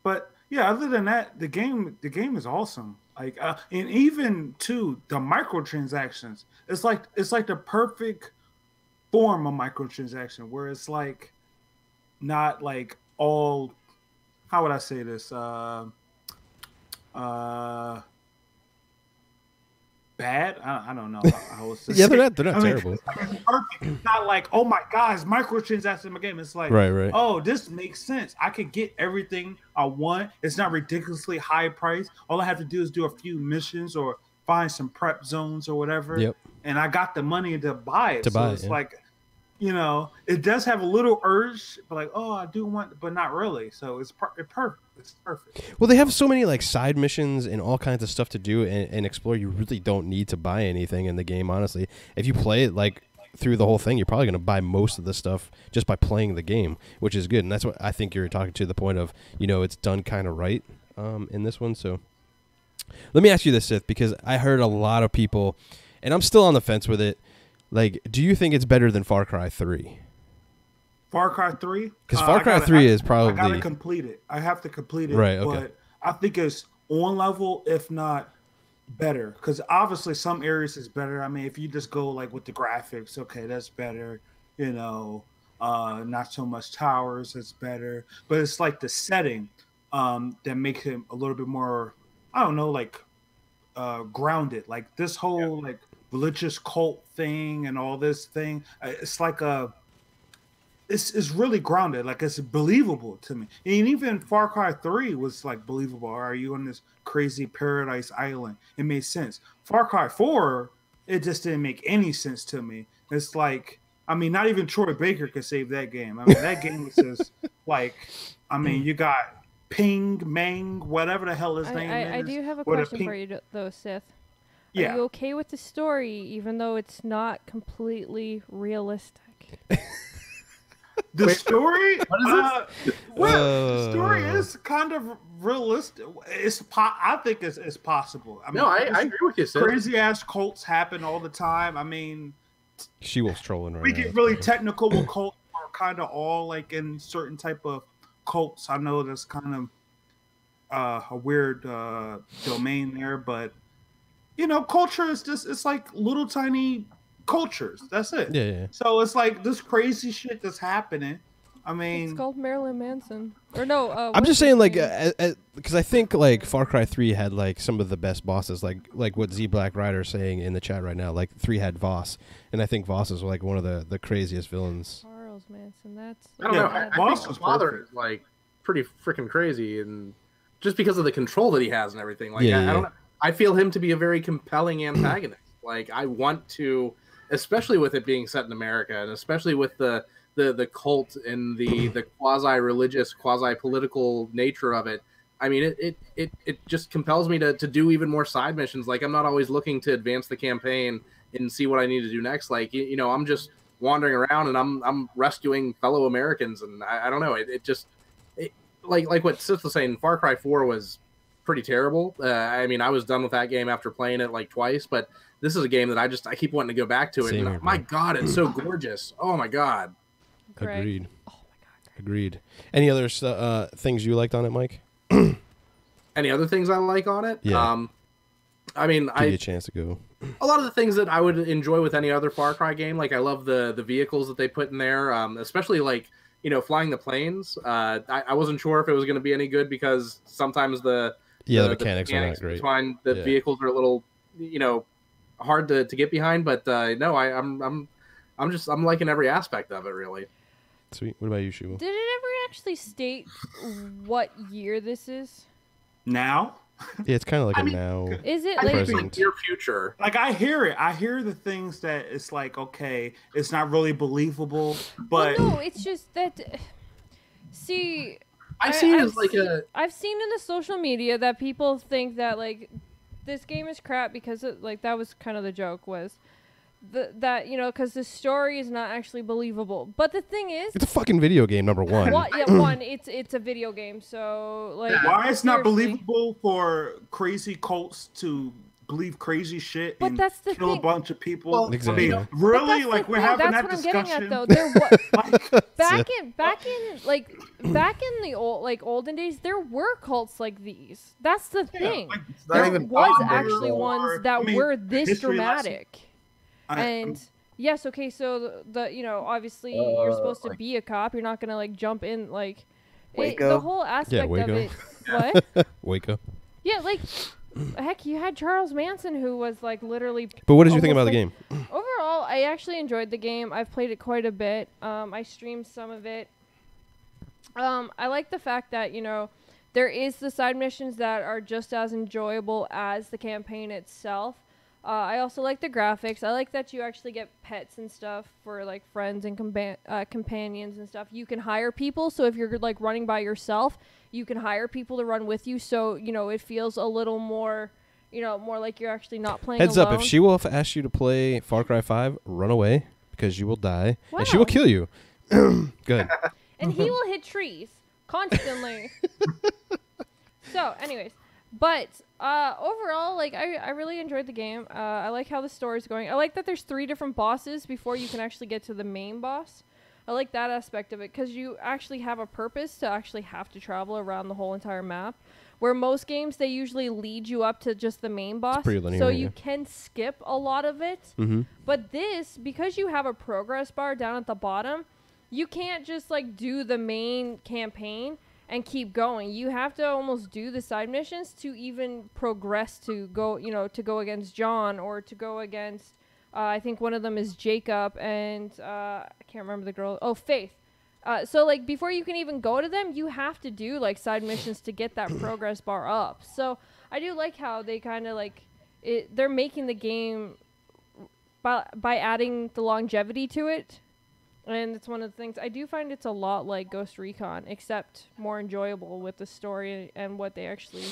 but yeah, other than that, the game is awesome. Like, and even too the microtransactions. It's like the perfect form of microtransaction where it's like not like all. How would I say this? Bad. I don't know how it's Yeah, they're not terrible. It's perfect. It's not like, oh my gosh, microtransactions in my game. It's like, right. Oh, this makes sense. I could get everything I want. It's not ridiculously high price. All I have to do is do a few missions or find some prep zones or whatever. Yep. And I got the money to buy it. It's yeah. like, it does have a little urge, but like, oh, I do want, but not really. So it's perfect. It's perfect. Well, they have so many like side missions and all kinds of stuff to do and explore. You really don't need to buy anything in the game, honestly. If you play it like through the whole thing, you're probably going to buy most of the stuff just by playing the game, which is good. And that's what I think you're talking to, the point of, it's done kind of right in this one. So let me ask you this, Sith, because I heard a lot of people, and I'm still on the fence with it. Like, do you think it's better than Far Cry 3? Far Cry 3? Because Far Cry 3 is probably... I gotta complete it. I have to complete it. Right, okay. But I think it's on level, if not better. Because obviously some areas is better. I mean, if you just go like with the graphics, okay, that's better. Not so much towers, it's better. But it's like the setting that makes it a little bit more, I don't know, like grounded. Like this whole like religious cult thing and all this thing. It's like it's really grounded. Like it's believable to me. And even Far Cry 3 was like believable. Are you on this crazy paradise island? It made sense. Far Cry 4, it just didn't make any sense to me. It's like, I mean, not even Troy Baker could save that game. I mean, that game was just like, I mean, you got Ping, Mang, whatever the hell his name is. I do have a question for you, though, Sith. Yeah. Are you okay with the story, even though it's not completely realistic? The story? What is this? The story is kind of realistic. I think it's possible. I mean, No, I agree with you, Sid. crazy ass cults happen all the time. I mean, She-Wolf's trolling right we now. get really technical with cults. Are kind of all like in certain type of cults. I know that's kind of a weird domain there, but culture is it's like little tiny cultures. That's it. Yeah. So it's like this crazy shit that's happening. I mean, It's called Marilyn Manson. Or no, I'm just saying, like, because I think like Far Cry 3 had like some of the best bosses, like what Z Black Rider is saying in the chat right now. Like 3 had Voss, and I think Voss is like one of the craziest villains. Charles Manson. That's. I don't know. Yeah, I Boss think was the father perfect. is like pretty freaking crazy, and just because of the control that he has and everything. Like, Yeah, I yeah. don't know. I feel him to be a very compelling antagonist. Like, I want to, especially with it being set in America, and especially with the cult and the quasi-religious, quasi-political nature of it. I mean, it just compels me to do even more side missions. Like, I'm not always looking to advance the campaign and see what I need to do next. Like, I'm just wandering around and I'm rescuing fellow Americans, and I don't know, like what Sith was saying, Far Cry 4 was pretty terrible. I mean, I was done with that game after playing it like twice, but this is a game that I keep wanting to go back to it. Same And here, my bro. God, it's so gorgeous. Oh my God. Greg. Agreed. Oh my god. Agreed. Any other things you liked on it, Mike? Any other things I like on it? Yeah. I mean, Give you a chance to go. a lot of the things that I would enjoy with any other Far Cry game. Like I love the vehicles that they put in there, especially like flying the planes. I wasn't sure if it was going to be any good because sometimes the mechanics are not great. behind the vehicles are a little hard to get behind. But no, I'm liking every aspect of it really. Sweet. What about you, Shiva? Did it ever actually state what year this is? Now, Yeah, it's kind of like now. Is it I like think Present. it's near future. like I hear it. I hear the things that it's like, okay, it's not really believable, but well, no, it's just that. See, I see it as I've like seen- I've seen in the social media that people think that like this game is crap because like that was kind of the joke was that because the story is not actually believable. But the thing is, It's a fucking video game, number one. one, it's a video game, so like why it's not seriously. believable for crazy cults to believe crazy shit But and that's the kill thing. a bunch of people? Well, Exactly. I mean, But really? that's Like the we're thing, having that's that what I'm discussion? getting at, though. There Like, back in the olden days, there were cults like these. That's the thing. like, It's not There even was popular actually or- ones that I mean, were this history lesson. dramatic. I- And yes, okay, so the obviously you're supposed to be a cop. You're not gonna like jump in like the Waco? whole aspect of Waco. it. What? Wake up. Yeah, like heck, you had Charles Manson who was like literally. But what did you think about the almost game? Overall, I actually enjoyed the game. I've played it quite a bit. I streamed some of it. I like the fact that there is the side missions that are just as enjoyable as the campaign itself. I also like the graphics. I like that you actually get pets and stuff for like friends and companions and stuff. You can hire people, so if you're like running by yourself, you can hire people to run with you. So it feels a little more, more like you're actually not playing Heads alone. up, if she will ask you to play Far Cry 5, run away because you will die. And she Wow. will kill you. Good. And he will hit trees constantly. So, anyways, but overall, like I really enjoyed the game. I like how the story's going. I like that there's 3 different bosses before you can actually get to the main boss. I like that aspect of it because you actually have a purpose to actually have to travel around the whole entire map. Where most games, they usually lead you up to just the main boss. pretty linear, so yeah. you can skip a lot of it. Mm-hmm. But this, because you have a progress bar down at the bottom, you can't just like do the main campaign and keep going. You have to almost do the side missions to even progress to go, to go against John or to go against, I think one of them is Jacob and I can't remember the girl. Oh, Faith. So like before you can even go to them, you have to do like side missions to get that progress bar up. So I do like how they kind of like they're making the game by adding the longevity to it. And it's one of the things I do find it's a lot like Ghost Recon, except more enjoyable with the story and what they actually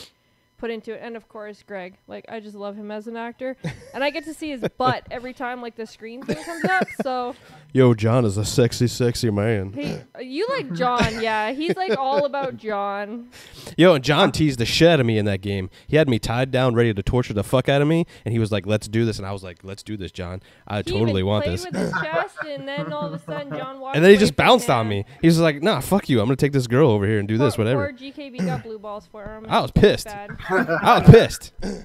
put into it. And of course, Greg, like I just love him as an actor, and I get to see his butt every time like the screen thing comes up. So Yo, John is a sexy, sexy man. you like John, yeah? He's like all about John. Yo, and John teased the shit out of me in that game. He had me tied down, ready to torture the fuck out of me, and he was like, "Let's do this," and I was like, "Let's do this, John. I He totally even want played this." with his chest, and then all of a sudden, John walked And then he away just from bounced on him. me. He was like, "Nah, fuck you. I'm gonna take this girl over here and do this, Poor whatever." GKB got blue balls for him. I was pissed. Bad. I was pissed. Bad.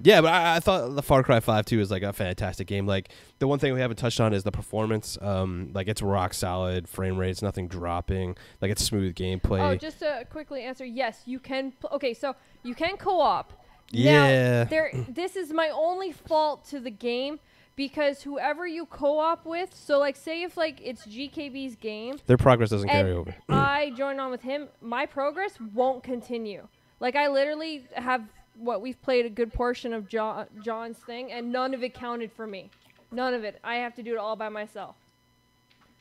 Yeah, but I thought the Far Cry 5 2 is like a fantastic game. Like the one thing we haven't touched on is the performance. Like it's rock solid frame rates, nothing dropping. Like it's smooth gameplay. Oh, just to quickly answer, yes, you can. Okay, so you can co-op. Yeah. Now, this is my only fault to the game because whoever you co-op with, so like say if like it's GKB's game Their progress doesn't carry and over. I join on with him, my progress won't continue. Like I literally have we've played a good portion of John's thing, and none of it counted for me. None of it. I have to do it all by myself.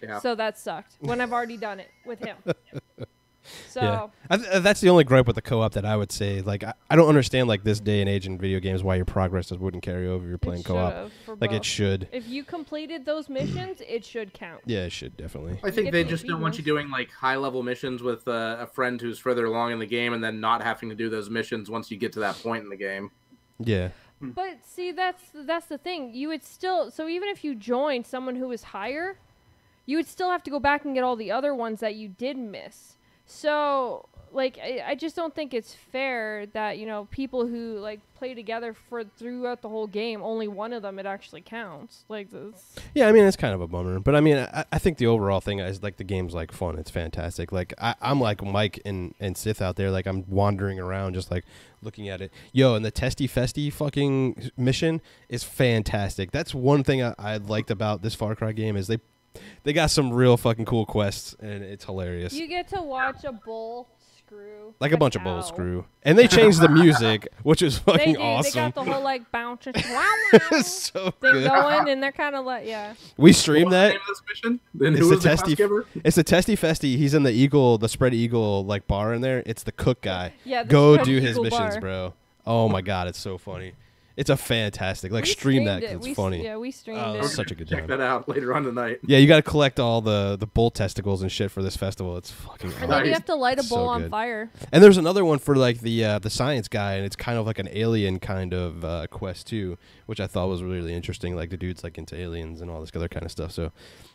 Yeah. So that sucked when I've already done it with him. So Yeah. That's the only gripe with the co-op that I would say. Like, I don't understand, like, this day and age in video games why your progress wouldn't carry over if you're playing co-op. Like, it should. If you completed those missions, it should count. Yeah, it should, definitely. I think they just don't want you doing, like, high-level missions with a friend who's further along in the game and then not having to do those missions once you get to that point in the game. Yeah. But, see, that's the thing. You would still... So even if you joined someone who was higher, you would still have to go back and get all the other ones that you did miss. So... Like, I just don't think it's fair that, you know, people who, like, play together throughout the whole game, only one of them, it actually counts. Like, this. Yeah, I mean, it's kind of a bummer. But, I mean, I think the overall thing is, like, the game's, like, fun. It's fantastic. Like, I'm like Mike and Sith out there. Like, I'm wandering around just, like, looking at it. Yo, and the Testy Festy fucking mission is fantastic. That's one thing I liked about this Far Cry game is they got some real fucking cool quests, and it's hilarious. You get to watch a bull screw. Like a bunch of bulls screw. And they changed the music, which is fucking They awesome. got the whole, like, bounce and It's so thing good. going, and they're kind of like, yeah. We streamed that. Name of this mission? Then who was the quest giver? It's the Testy Festy. He's in the spread eagle, like, bar in there. It's the cook guy. Yeah, the Go Spread do his Eagle missions, bar. bro. Oh my god, it's so funny. It's a fantastic. Like, We stream that streamed 'cause it. it's funny. Yeah, we streamed Oh, it. it's such a good Check time. that out later on tonight. Yeah, you got to collect all the bull testicles and shit for this festival. It's fucking And then you Nice. have to light a So bowl on good. fire. And there's another one for, like, the science guy, and it's kind of like an alien kind of quest too, which I thought was really interesting. Like, the dude's like into aliens and all this other kind of stuff. So,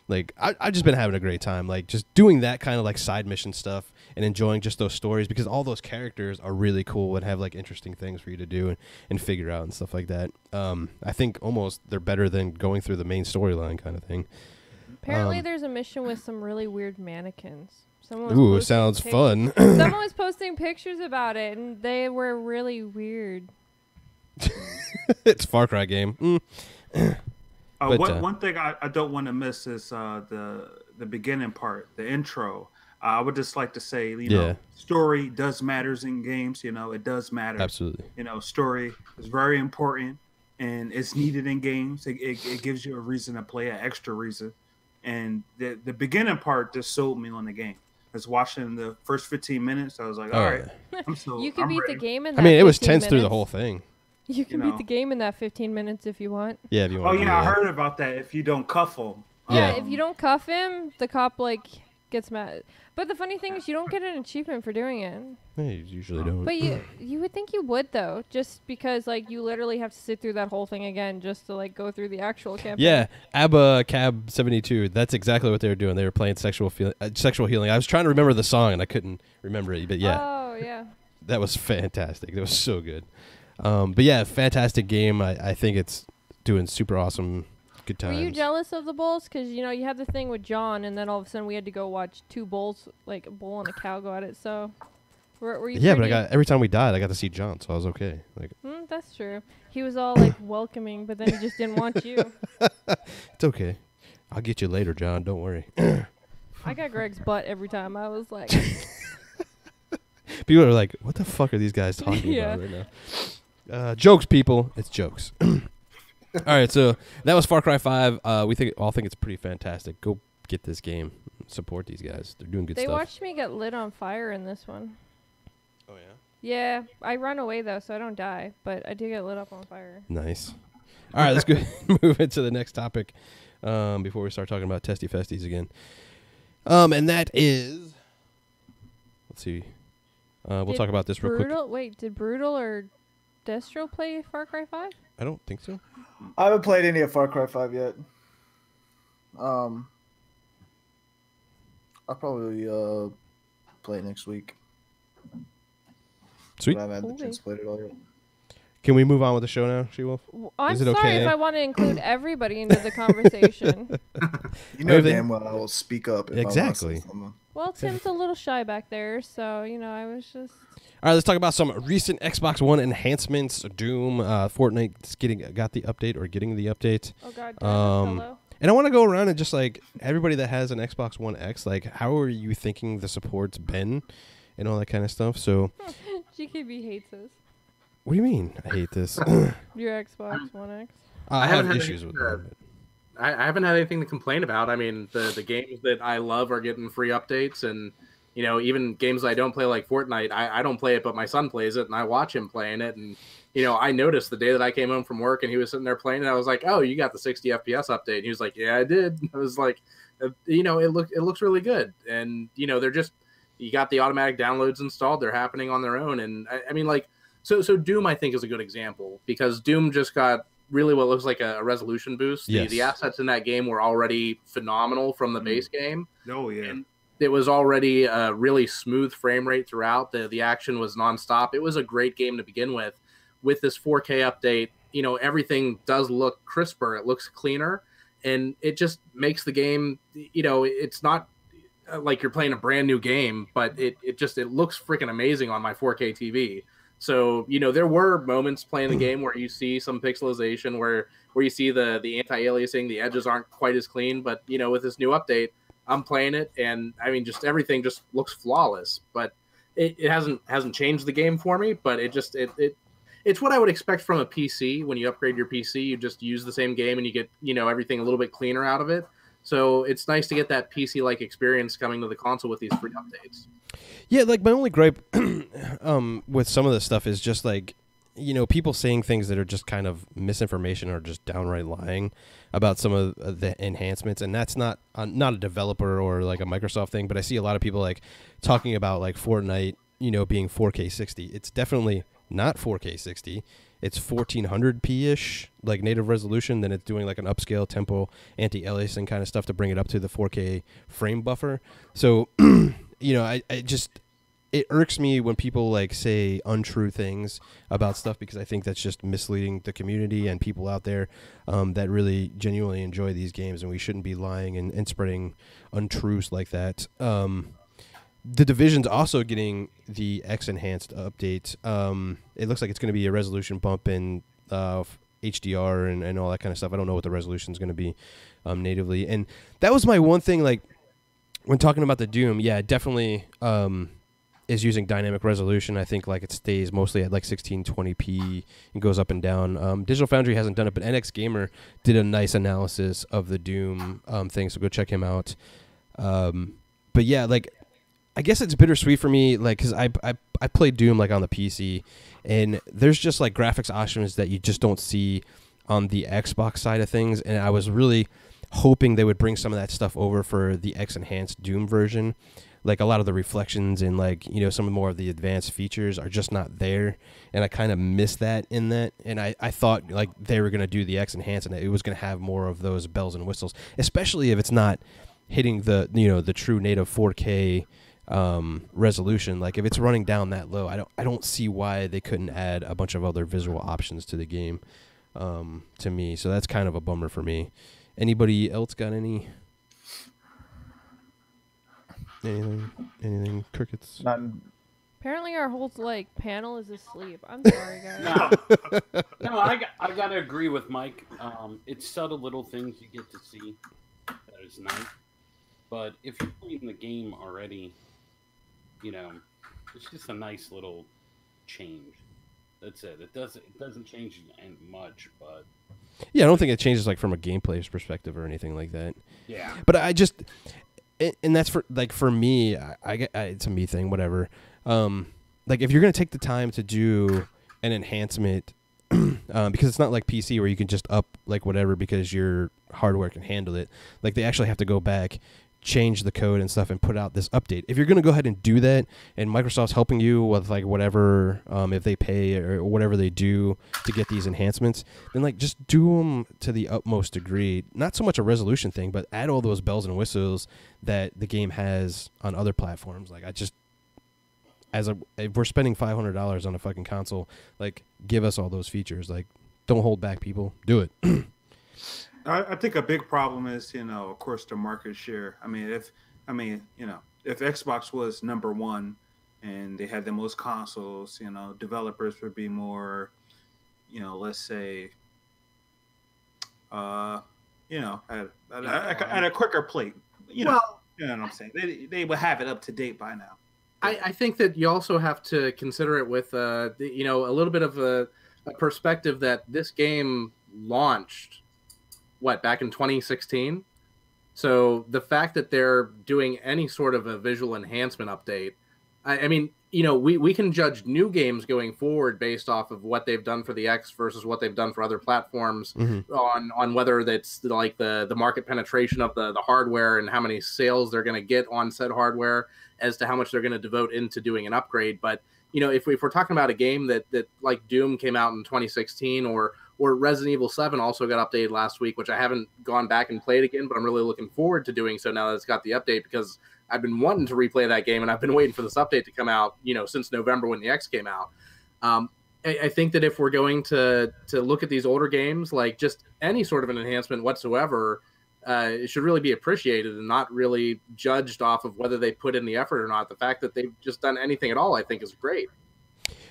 like, I've just been having a great time, like, just doing that kind of, like, side mission stuff and enjoying just those stories, because all those characters are really cool and have, like, interesting things for you to do and figure out and stuff like that. I think almost they're better than going through the main storyline kind of thing. Apparently, there's a mission with some really weird mannequins. Someone was Ooh, posting sounds fun. Someone was posting pictures about it, and they were really weird. It's Far Cry game. But, one thing I don't want to miss is the beginning part, the intro. I would just like to say, you know, story does matters in games. You know, it does matter. Absolutely. You know, story is very important, and it's needed in games. It gives you a reason to play, an extra reason. And the beginning part just sold me on the game. I was watching the first 15 minutes. I was like, all right, I'm so. You can I'm beat ready. the game in that I mean, it was 15 tense through the minutes. whole thing. You can You beat know. the game in that 15 minutes if you want. Yeah, if you Oh want. yeah, I heard about that. If you don't cuff them. Yeah, if you don't cuff him, the cop, like, gets mad. But the funny thing is, you don't get an achievement for doing it. You usually don't. But you would think you would, though, just because, like, you literally have to sit through that whole thing again just to, like, go through the actual campaign. Yeah, ABBA Cab 72. That's exactly what they were doing. They were playing sexual healing. I was trying to remember the song and I couldn't remember it, but yeah, Oh, yeah. that was fantastic. It was so good. But yeah, fantastic game. I think it's doing super awesome. Good times. Were you jealous of the bulls? Because, you know, you had the thing with John, and then all of a sudden we had to go watch two bulls, like a bull and a cow, go at it. So, were you? Yeah, but pretty- every time we died, I got to see John, so I was okay. Like, that's true. He was all like welcoming, but then he just didn't want you. it's okay. I'll get you later, John. Don't worry. I got Greg's butt every time. I was like, People are like, what the fuck are these guys talking about right now? Jokes, people. It's jokes. All right, so that was Far Cry 5. We all think it's pretty fantastic. Go get this game. Support these guys. They're doing good they stuff. watched me get lit on fire in this one. Oh, yeah? Yeah, I run away though, so I don't die, but I do get lit up on fire. Nice. All right, let's go move into the next topic before we start talking about Testy Festies again. And that is, let's see. We'll Did talk about this real quick. Wait, did Brutal or Destro play Far Cry 5? I don't think so. I haven't played any of Far Cry 5 yet. I'll probably play it next week. Sweet. But I haven't had Cool. the chance to play it all yet. Can we move on with the show now, She-Wolf? I'm Is it sorry okay? if I want to include everybody into the conversation. You know Maybe- damn well I will speak up. If Exactly. I want to say something. Well, Tim's a little shy back there, so, you know, I was just... All right, let's talk about some recent Xbox One enhancements. Doom, Fortnite's got the update or getting the update. Oh, God. Um, And I want to go around and just, like, everybody that has an Xbox One X, like, how are you thinking the support's been and all that kind of stuff? So, GKB hates us. what do you mean? I hate this. Your Xbox One X. I haven't have had issues any, with them. I haven't had anything to complain about. I mean, the games that I love are getting free updates, and even games that I don't play like Fortnite, I don't play it, but my son plays it, and I watch him playing it. And I noticed the day that I came home from work and he was sitting there playing it, I was like, "Oh, you got the 60 FPS update?" And he was like, "Yeah, I did." I was like, it looks really good, and they're just, you got the automatic downloads installed, they're happening on their own. And I mean, like, so Doom I think is a good example, because Doom just got really what looks like a resolution boost. Yes. The assets in that game were already phenomenal from the base game. Oh yeah. And it was already a really smooth frame rate throughout. The action was nonstop. It was a great game to begin with. With this 4K update, everything does look crisper. It looks cleaner, and it just makes the game, it's not like you're playing a brand new game, but it looks freaking amazing on my 4K TV. So, there were moments playing the game where you see some pixelization, where you see the anti-aliasing, the edges aren't quite as clean, but with this new update, I'm playing it, and I mean, just everything just looks flawless. But it hasn't changed the game for me, but it's what I would expect from a PC. When you upgrade your PC, you just use the same game and you get, everything a little bit cleaner out of it. So it's nice to get that PC-like experience coming to the console with these free updates. Yeah, like my only gripe with some of this stuff is just like, people saying things that are just kind of misinformation or just downright lying about some of the enhancements. And that's not a developer or like a Microsoft thing, but I see a lot of people like talking about like Fortnite, being 4K 60. It's definitely not 4K 60. It's 1400p-ish, like native resolution. Then it's doing like an upscale tempo anti-aliasing kind of stuff to bring it up to the 4K frame buffer. So, I just, it irks me when people like say untrue things about stuff, because I think that's just misleading the community and people out there that really genuinely enjoy these games, and we shouldn't be lying and spreading untruths like that. The Division's also getting the X Enhanced update. It looks like it's going to be a resolution bump in HDR and all that kind of stuff. I don't know what the resolution is going to be natively. And that was my one thing, like, when talking about the Doom, yeah, it definitely is using dynamic resolution. I think, like, it stays mostly at, like, 1620p and goes up and down. Digital Foundry hasn't done it, but NX Gamer did a nice analysis of the Doom thing, so go check him out. But, yeah, like, I guess it's bittersweet for me, like, because I played Doom, like, on the PC, and there's just, like, graphics options that you just don't see on the Xbox side of things, and I was really hoping they would bring some of that stuff over for the X Enhanced Doom version. Like, a lot of the reflections and, like, some more of the advanced features are just not there, and I kind of missed that in that, and I thought, like, they were going to do the X Enhanced, and it was going to have more of those bells and whistles, especially if it's not hitting the, the true native 4K resolution. Like, if it's running down that low, I don't see why they couldn't add a bunch of other visual options to the game, to me. So that's kind of a bummer for me. Anybody else got anything? Crickets? Apparently our whole panel is asleep. I'm sorry, guys. No, I gotta agree with Mike. It's subtle little things you get to see that is nice. But if you're playing the game already, it's just a nice little change. That's it. It doesn't change much, but yeah, I don't think it changes like from a gameplay perspective or anything like that. Yeah. But I just, and that's for me. It's a me thing, whatever. Like, if you're gonna take the time to do an enhancement, because it's not like PC where you can just up like whatever because your hardware can handle it. Like, they actually have to go back, change the code and stuff, and put out this update. If you're going to go ahead and do that, and Microsoft's helping you with like whatever, if they pay or whatever they do to get these enhancements, then like just do them to the utmost degree. Not so much a resolution thing, but add all those bells and whistles that the game has on other platforms. Like, if we're spending $500 on a fucking console, like, give us all those features. Like, don't hold back, people. Do it. I think a big problem is, of course, the market share. If Xbox was number one and they had the most consoles, developers would be more, let's say, at a quicker plate. You know what I'm saying? They would have it up to date by now. I think that you also have to consider it with, a little bit of a perspective that this game launched back in 2016. So the fact that they're doing any sort of a visual enhancement update, I mean, we can judge new games going forward based off of what they've done for the X versus what they've done for other platforms on whether that's like the market penetration of the hardware and how many sales they're going to get on said hardware as to how much they're going to devote into doing an upgrade. But, if we're talking about a game that like Doom came out in 2016 or Resident Evil 7 also got updated last week, which I haven't gone back and played again, but I'm really looking forward to doing so now that it's got the update because I've been wanting to replay that game and I've been waiting for this update to come out, since November when the X came out. I think that if we're going to look at these older games, like just any sort of an enhancement whatsoever, it should really be appreciated and not really judged off of whether they put in the effort or not. The fact that they've just done anything at all, I think, is great.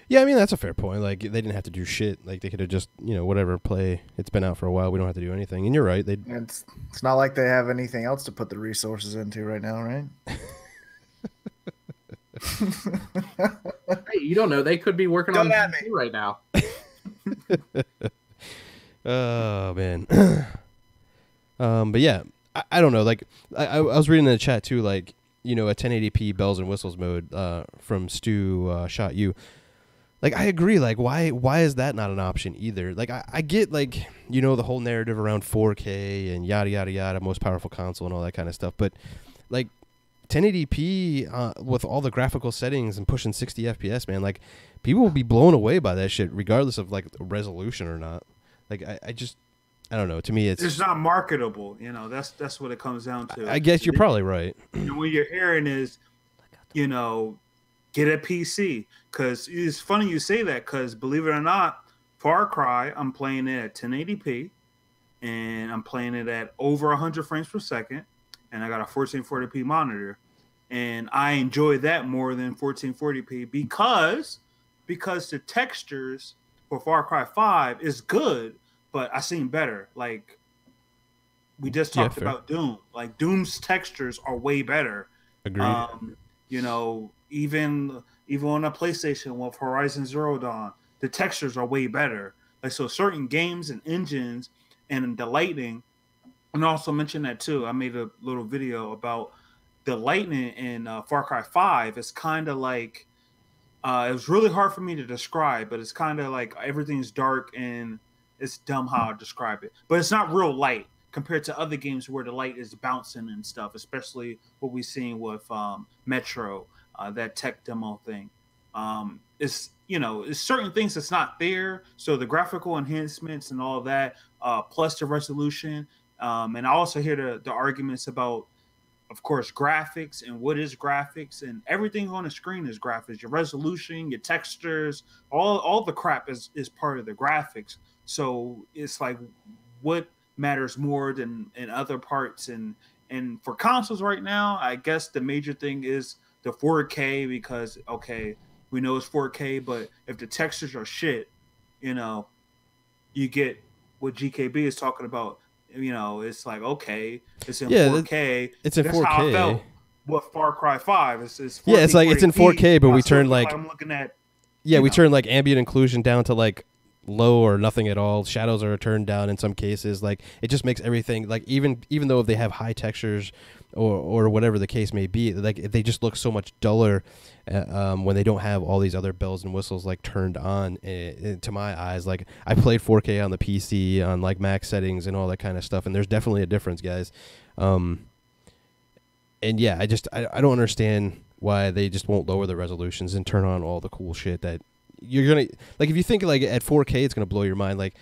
Yeah, I mean, that's a fair point. Like, they didn't have to do shit. Like, they could have just, whatever, play. It's been out for a while. We don't have to do anything. And you're right. It's not like they have anything else to put the resources into right now, right? Hey, you don't know. They could be working on PC right now. Oh, man. But yeah, I don't know. Like, I was reading in the chat, too, like, a 1080p bells and whistles mode from Stu Shot You. Like, I agree. Like, why is that not an option either? Like, I get, like, the whole narrative around 4K and yada, yada, yada, most powerful console and all that kind of stuff. But, like, 1080p with all the graphical settings and pushing 60 FPS, man, like, people will be blown away by that shit regardless of, like, resolution or not. Like, I don't know. To me, it's not marketable. That's what it comes down to. I guess you're probably right. And what you're hearing is, get a PC. Because it's funny you say that because, believe it or not, FarCry, I'm playing it at 1080p. And I'm playing it at over 100 frames per second. And I got a 1440p monitor. And I enjoy that more than 1440p because the textures for Far Cry 5 is good, but I seen better. Like, we just talked about Doom. Like, Doom's textures are way better. Agreed. Even on a PlayStation with Horizon Zero Dawn, the textures are way better. Like, so certain games and engines and the lighting, and I also mentioned that too. I made a little video about the lighting in Far Cry 5. It's kind of like, it was really hard for me to describe, but it's kind of like everything's dark and it's dumb how I describe it. But it's not real light compared to other games where the light is bouncing and stuff, especially what we've seen with Metro, that tech demo thing. It's certain things that's not there. So the graphical enhancements and all of that, plus the resolution. And I also hear the arguments about, of course, graphics and what is graphics, and everything on the screen is graphics. Your resolution, your textures, all the crap is part of the graphics. So it's like, what matters more than in other parts? And for consoles right now, I guess the major thing is the 4K because, okay, we know it's 4K, but if the textures are shit, you get what GKB is talking about. It's like, okay, it's in 4K. It's in 4K. That's how I felt with Far Cry 5. It's it's like it's in 4K, but we turn like I'm looking at. Yeah, we turn like ambient occlusion down to like low or nothing at all. Shadows are turned down in some cases. Like, it just makes everything, like, even though if they have high textures or whatever the case may be, like, they just look so much duller when they don't have all these other bells and whistles like turned on. To my eyes, like, I played 4K on the PC on like max settings and all that kind of stuff, and there's definitely a difference, guys. And yeah, I don't understand why they just won't lower the resolutions and turn on all the cool shit that you're gonna, like, if you think like at 4K it's gonna blow your mind, like,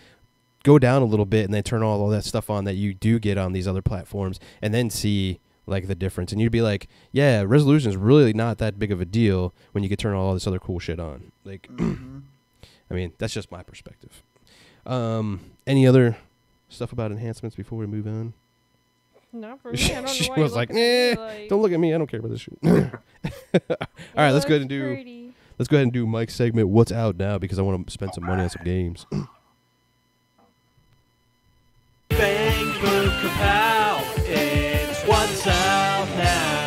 go down a little bit and then turn all that stuff on that you do get on these other platforms and then see like the difference, and you'd be like, yeah, resolution is really not that big of a deal when you can turn all this other cool shit on. Like, I mean, that's just my perspective. Any other stuff about enhancements before we move on? Not for me. I don't know She why was like, don't look at me. I don't care about this shit. All right, let's go ahead and do. Let's go ahead and do Mike's segment, What's Out Now, because I want to spend some money on some games. Bang, boom, kapow, it's What's Out Now.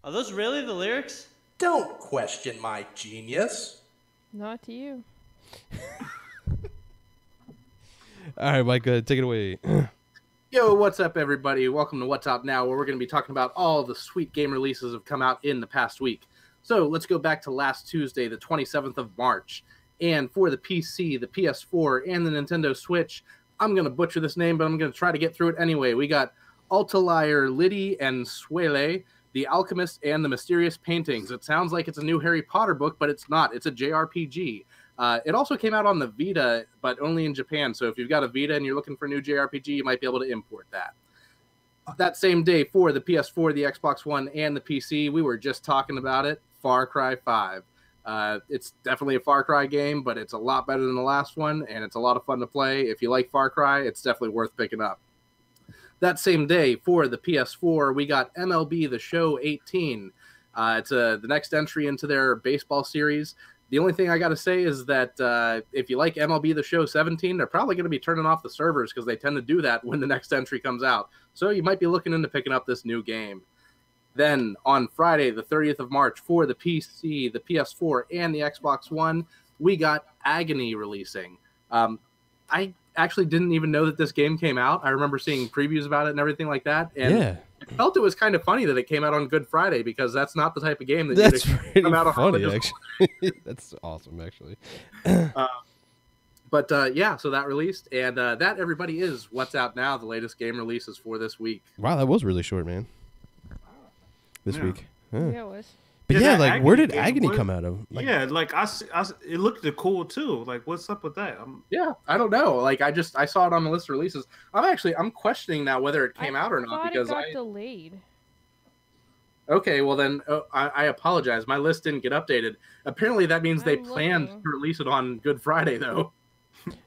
Are those really the lyrics? Don't question my genius. Not to you. All right, Mike, take it away. Yo, what's up, everybody? Welcome to What's Up Now, where we're going to be talking about all the sweet game releases that have come out in the past week. So let's go back to last Tuesday, the 27th of March. And for the PC, the PS4, and the Nintendo Switch, I'm going to butcher this name, but I'm going to try to get through it anyway. We got Altalier Liddy and Swele, The Alchemist, and the Mysterious Paintings. It sounds like it's a new Harry Potter book, but it's not. It's a JRPG. It also came out on the Vita, but only in Japan. So if you've got a Vita and you're looking for a new JRPG, you might be able to import that. That same day for the PS4, the Xbox One, and the PC, we were just talking about it, Far Cry 5. It's definitely a Far Cry game, but it's a lot better than the last one, and it's a lot of fun to play. If you like Far Cry, it's definitely worth picking up. That same day for the PS4, we got MLB The Show 18. It's the next entry into their baseball series. The only thing I got to say is that if you like MLB The Show 17, they're probably going to be turning off the servers because they tend to do that when the next entry comes out. So you might be looking into picking up this new game. Then on Friday, the 30th of March, for the PC, the PS4, and the Xbox One, we got Agony releasing. I actually didn't even know that this game came out. I remember seeing previews about it and everything like that. And I felt it was kind of funny that it came out on Good Friday because that's not the type of game that you'd come out on funny, religious actually. That's awesome, actually. But so that released, and that, everybody, is what's out now, the latest game releases for this week. Wow, that was really short, man. This week. Yeah, it was. But Yeah, like, that where did Agony game, Agony come out of? Like, it looked cool too. Like, what's up with that? Yeah, I don't know. Like, I saw it on the list of releases. I'm questioning now whether it came out or not because it got delayed. Okay, well then, I apologize. My list didn't get updated. Apparently, that means they I'm planned looking. to release it on Good Friday, though.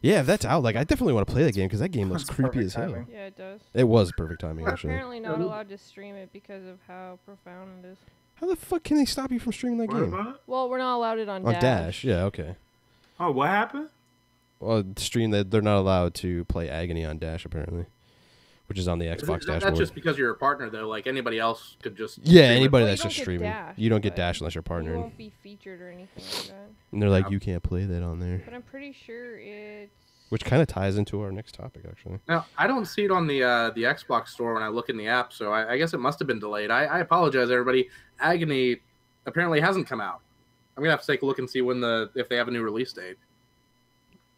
yeah, if that's out, like, I definitely want to play that game because that game looks That's creepy perfect as hell. timing. Yeah, it does. It was perfect timing, We're actually. apparently not allowed to stream it because of how profound it is. How the fuck can they stop you from streaming that What game? about it? Well, we're not allowed it on On Dash. Dash, yeah, okay. Oh, what happened? Well, stream that they're not allowed to play Agony on Dash, apparently, which is on the Xbox dashboard. That's just because you're a partner, though. Like, anybody else could just... Yeah, stream it. anybody Well, that's you just don't get streaming. Dash, You don't get but Dash unless you're You partnering. won't be featured or anything like that. And they're like, you can't play that on there. But I'm pretty sure it's... Which kind of ties into our next topic, actually. Now, I don't see it on the Xbox store when I look in the app, so I guess it must have been delayed. I apologize, everybody. Agony apparently hasn't come out. I'm gonna have to take a look and see if they have a new release date.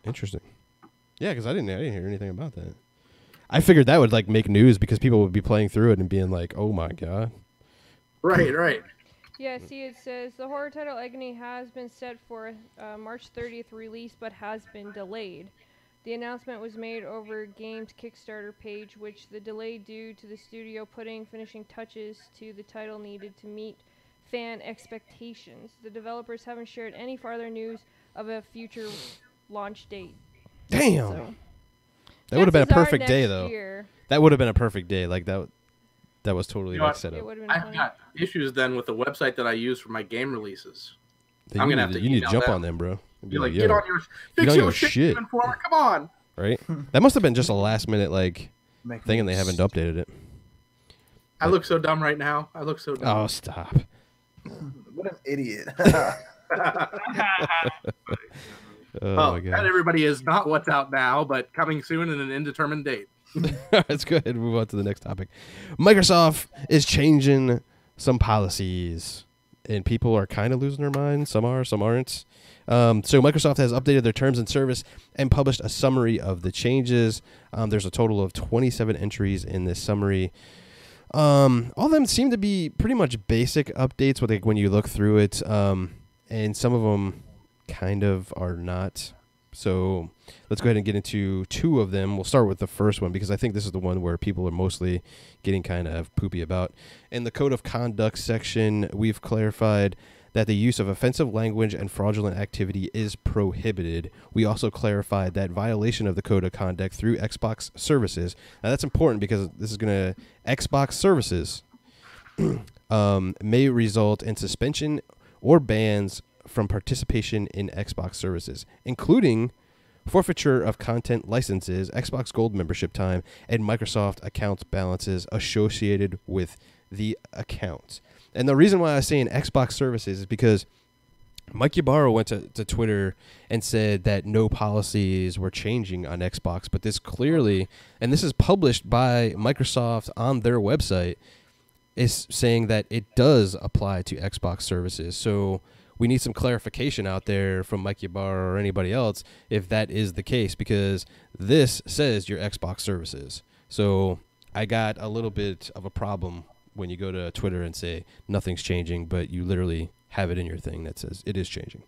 Interesting. Yeah, because I didn't hear anything about that. I figured that would like make news because people would be playing through it and being like, "Oh my god!" Right. Yeah, see, it says the horror title Agony has been set for March 30th release, but has been delayed. The announcement was made over Game's Kickstarter page, which the delay due to the studio putting finishing touches to the title needed to meet fan expectations. The developers haven't shared any farther news of a future launch date. Damn. So, That would have been a chances are perfect day, next though. year, That would have been a perfect day. Like that was totally You know like what? set it up. would have been I've funny. got issues then with the website that I use for my game releases. You I'm gonna need have to You need to email jump them. on them, bro. And be Be like, yo, get on your shit. Informer, come on. right? That must have been just a last minute like Make thing, me and they haven't updated it. I look so dumb right now. I look so dumb. Oh, stop. What an idiot. Oh Well, my that god. everybody is not what's out now, but coming soon in an indeterminate date. Let's go ahead and move on to the next topic. Microsoft is changing some policies, and people are kind of losing their minds. Some are, some aren't. So Microsoft has updated their terms and service and published a summary of the changes. There's a total of 27 entries in this summary. All of them seem to be pretty much basic updates when you look through it, and some of them kind of are not. So let's go ahead and get into two of them. We'll start with the first one because I think this is the one where people are mostly getting kind of poopy about. In the Code of Conduct section, we've clarified that the use of offensive language and fraudulent activity is prohibited. We also clarified that violation of the Code of Conduct through Xbox services. Now that's important because this is going to Xbox services may result in suspension or bans from participation in Xbox services, including forfeiture of content licenses, Xbox Gold membership time, and Microsoft account balances associated with the account. And the reason why I say in Xbox services is because Mike Ybarra went to Twitter and said that no policies were changing on Xbox, but this clearly, and this is published by Microsoft on their website, is saying that it does apply to Xbox services. So we need some clarification out there from Mike Ybarra or anybody else if that is the case, because this says your Xbox services. So I got a little bit of a problem when you go to Twitter and say nothing's changing, but you literally have it in your thing that says it is changing.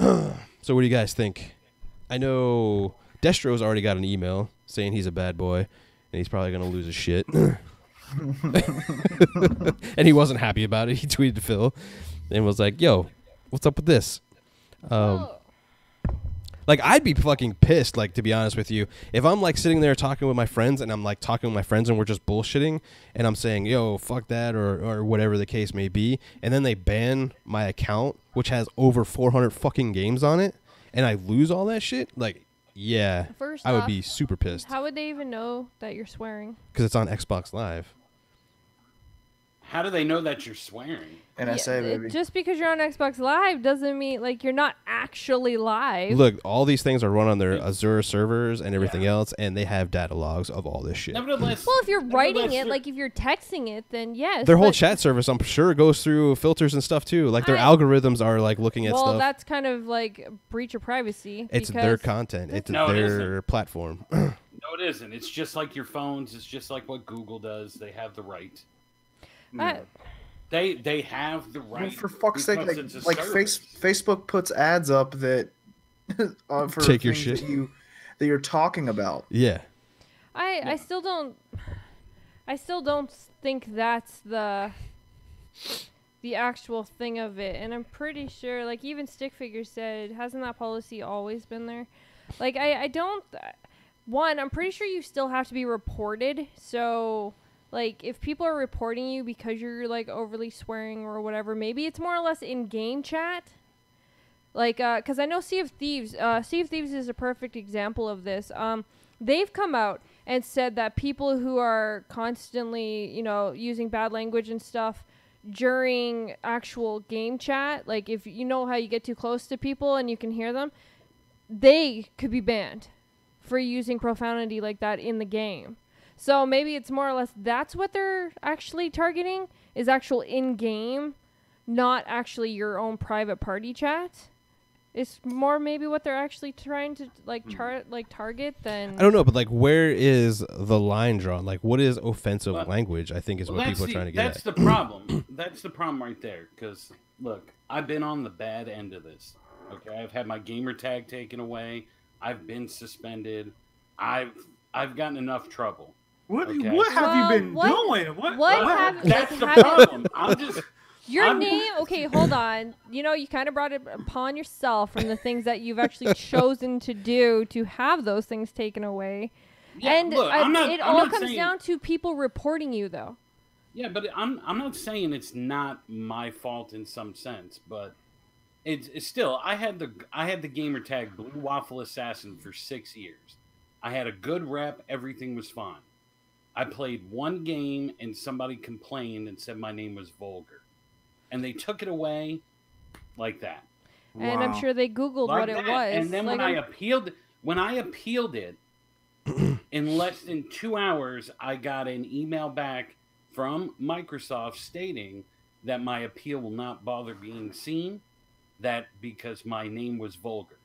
So what do you guys think? I know Destro's already got an email saying he's a bad boy and he's probably going to lose his shit. And he wasn't happy about it. He tweeted to Phil and was like, yo, what's up with this? Like, I'd be fucking pissed, like, to be honest with you. If I'm, like, sitting there talking with my friends and I'm, like, talking with my friends and we're just bullshitting and I'm saying, yo, fuck that or whatever the case may be, and then they ban my account, which has over 400 fucking games on it, and I lose all that shit, like, yeah, First I would off, be super pissed. How would they even know that you're swearing? Because it's on Xbox Live. How do they know that you're swearing? NSA, baby. Just because you're on Xbox Live doesn't mean like you're not actually live. Look, all these things are run on their Azure servers and everything else, and they have data logs of all this shit. Nevertheless, Well, if you're writing it, like if you're texting it, then yes. Their whole but- chat service, I'm sure, goes through filters and stuff too. Like their algorithms are like looking at well, stuff. that's kind of like breach of privacy. It's because their content. It's No, it their platform. no, it isn't. It's just like your phones. It's just like what Google does. They have the right. They have the right. Well, for fuck's sake, because it's a like service. Facebook puts ads up that for Take your things shit. that you're talking about. Yeah. I still don't think that's the actual thing of it, and I'm pretty sure like even Stick Figure said, hasn't that policy always been there? Like I don't. One, I'm pretty sure you still have to be reported. So like if people are reporting you because you're like overly swearing or whatever, maybe it's more or less in game chat. Like, because I know Sea of Thieves is a perfect example of this. They've come out and said that people who are constantly, using bad language and stuff during actual game chat, like if you know how you get too close to people and you can hear them, they could be banned for using profanity like that in the game. So maybe it's more or less that's what they're actually targeting, is actual in-game, not actually your own private party chat. It's more maybe what they're actually trying to target than. I don't know, but like, where is the line drawn? Like, what is offensive language? I think is what people are trying to get That's at. the problem. That's the problem right there. Because look, I've been on the bad end of this. Okay, I've had my gamer tag taken away. I've been suspended. I've gotten enough trouble. What Okay. what have you been what- doing? what have- That's like, the have- problem. I'm just. Your I'm- name, okay, hold on. You kind of brought it upon yourself from the things that you've actually chosen to do to have those things taken away. Yeah, And look, I'm not- it I'm all not comes saying- down to people reporting you, though. Yeah, but I'm not saying it's not my fault in some sense, but it's still I had the gamer tag Blue Waffle Assassin for 6 years. I had a good rep, everything was fine. I played one game and somebody complained and said my name was vulgar. And they took it away like that. And I'm Wow. sure they Googled Like what it that. was. And then Like, when I appealed it, in less than 2 hours, I got an email back from Microsoft stating that my appeal will not bother being seen, that because my name was vulgar.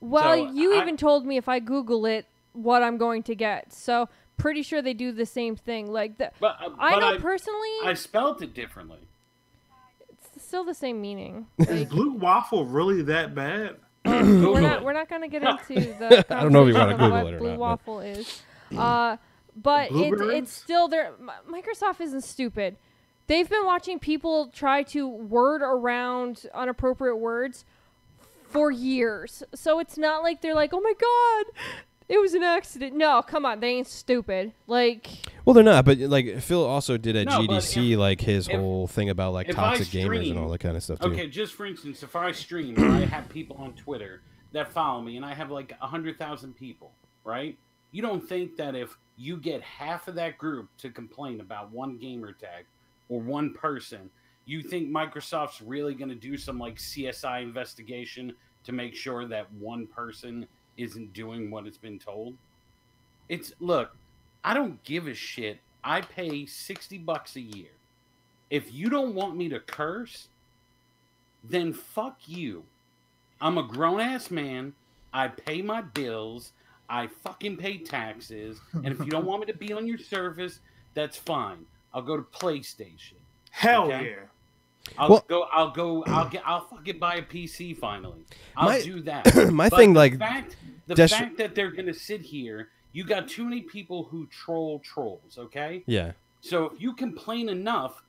well, so you I- even told me if I Google it, what I'm going to get. So pretty sure they do the same thing. Like But, I but know personally, I spelt it differently. it's still the same meaning. Is Like, Blue Waffle really that bad? we're Google not going to get into the I don't know if you wanna conversation of Google what it or Blue not, but- Waffle is. But Blueberries? it's still there. Microsoft isn't stupid. They've been watching people try to word around inappropriate words for years. So it's not like they're like, oh my God, it was an accident. No, come on. They ain't stupid. Like, Well, they're not, but like Phil also did at No, but GDC, like his if- whole thing about like if I toxic gamers and stream- all that kind of stuff too. Okay, just for instance, if I stream and I have people on Twitter that follow me and I have like 100,000 people, right? You don't think that if you get half of that group to complain about one gamer tag or one person, you think Microsoft's really going to do some like CSI investigation to make sure that one person isn't doing what it's been told? Look, I don't give a shit. I pay $60 a year. If you don't want me to curse, then fuck you. I'm a grown-ass man. I pay my bills. I fucking pay taxes. And if you don't want me to be on your service, that's fine. I'll go to PlayStation. Hell okay? yeah. I'll fucking buy a PC finally. I'll do that. My but thing, the like, fact that they're gonna sit here, you got too many people who troll trolls, okay? Yeah. So if you complain enough,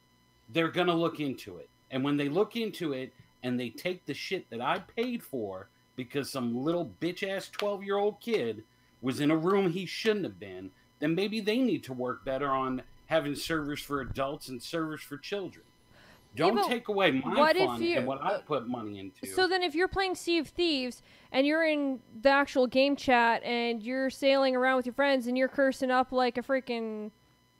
they're gonna look into it. And when they look into it and they take the shit that I paid for because some little bitch ass 12-year-old kid was in a room he shouldn't have been, then maybe they need to work better on having servers for adults and servers for children. Don't take away my fun and what I put money into. So then if you're playing Sea of Thieves and you're in the actual game chat and you're sailing around with your friends and you're cursing up like a freaking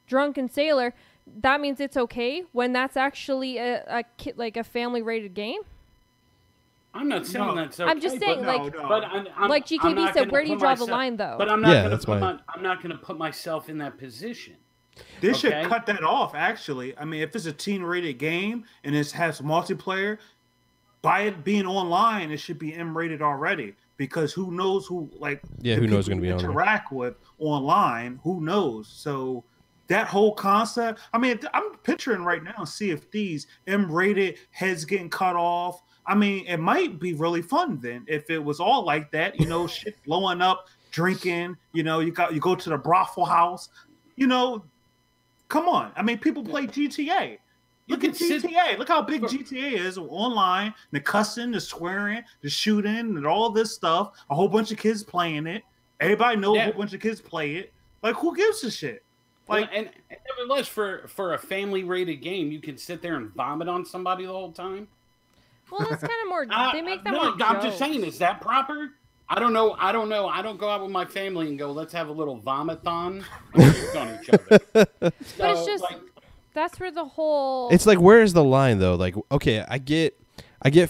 drunken sailor, that means it's okay when that's actually a family rated game? I'm not saying that's okay. I'm just saying, but I'm like GKB said, where do you draw the line, though? But I'm not going to put myself in that position. They should cut that off, actually. I mean, if it's a teen-rated game and it has multiplayer, by it being online, it should be M-rated already. Because who knows who knows going to be interact with online? Who knows? So that whole concept. I mean, I'm picturing right now Sea of Thieves, M-rated, heads getting cut off. I mean, it might be really fun then if it was all like that. You know, shit blowing up, drinking. You know, you go to the brothel house. You know. Come on. I mean, people play GTA. Look at GTA. Look how big GTA is online. The cussing, the swearing, the shooting, and all this stuff. A whole bunch of kids playing it. Everybody knows a whole bunch of kids play it. Like, who gives a shit? Like, and nevertheless, for a family-rated game, you can sit there and vomit on somebody the whole time. Well, that's kind of more. They make that more. I'm just saying, is that proper? I don't know. I don't go out with my family and go, let's have a little vomit-thon and puke on each other. But it's just, that's where the whole... It's like, where is the line, though? Like, okay, I get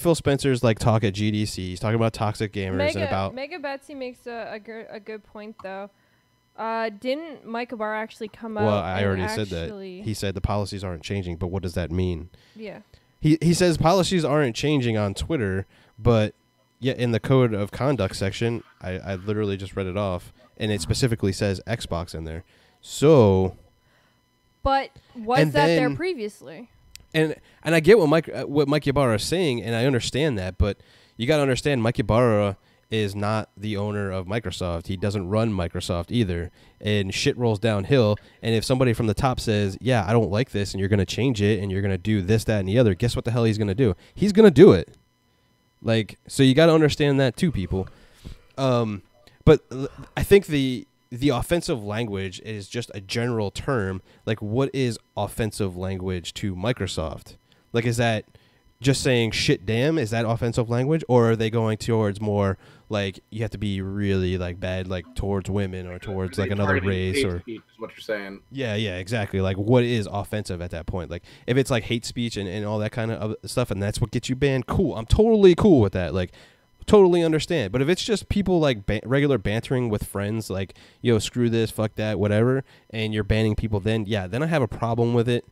Phil Spencer's, like, talk at GDC. He's talking about toxic gamers and about... Mega Betsy makes a good point, though. Didn't Micah Barr actually come out? Well, I already said that. He said the policies aren't changing, but what does that mean? Yeah. He says policies aren't changing on Twitter, but... Yeah, in the code of conduct section, I literally just read it off, and it specifically says Xbox in there. So, but was that there previously? And I get what Mike Ybarra is saying, and I understand that, but you got to understand Mike Ybarra is not the owner of Microsoft. He doesn't run Microsoft either, and shit rolls downhill. And if somebody from the top says, "Yeah, I don't like this," and you're going to change it, and you're going to do this, that, and the other, guess what the hell he's going to do? He's going to do it. Like, so you got to understand that too, people. But I think the offensive language is just a general term. Like, what is offensive language to Microsoft? Like, is that just saying shit damn? Is that offensive language? Or are they going towards more like you have to be really like bad, like towards women or towards like another race or is what you're saying? Yeah, exactly. Like, what is offensive at that point? Like, if it's like hate speech and all that kind of stuff, and that's what gets you banned, cool. I'm totally cool with that. Like, totally understand. But if it's just people like regular bantering with friends, like, yo, screw this, fuck that, whatever, and you're banning people, then I have a problem with it.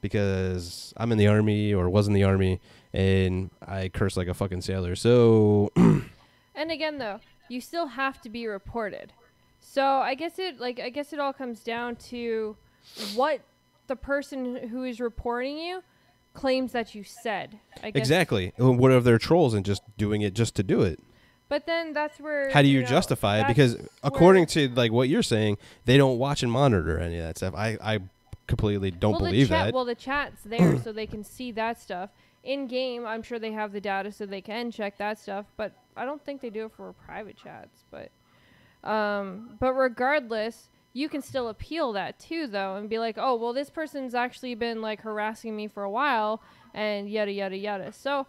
Because I'm in the army or was in the army and I curse like a fucking sailor. So, and again, though, you still have to be reported. So I guess it all comes down to what the person who is reporting you claims that you said. I guess. Exactly. What if they're trolls and just doing it just to do it? But then that's where... How do you justify it? Because according to like what you're saying, they don't watch and monitor any of that stuff. I completely don't believe that. Well, the chat's there so they can see that stuff. In game, I'm sure they have the data so they can check that stuff, but I don't think they do it for private chats. But regardless, you can still appeal that too, though, and be like, oh, well, this person's actually been like harassing me for a while, and yada yada yada. So,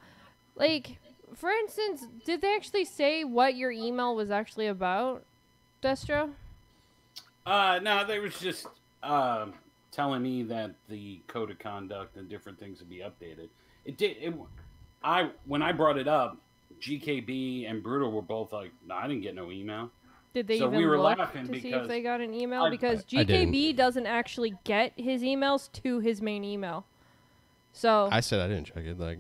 like, for instance, did they actually say what your email was actually about, Destro? No, they was just telling me that the code of conduct and different things would be updated. When I brought it up, GKB and Brutal were both like, "No, I didn't get no email." Did they So even we were look laughing to see if because they got an email? Because I didn't. GKB doesn't actually get his emails to his main email. So I said I didn't check it. Like,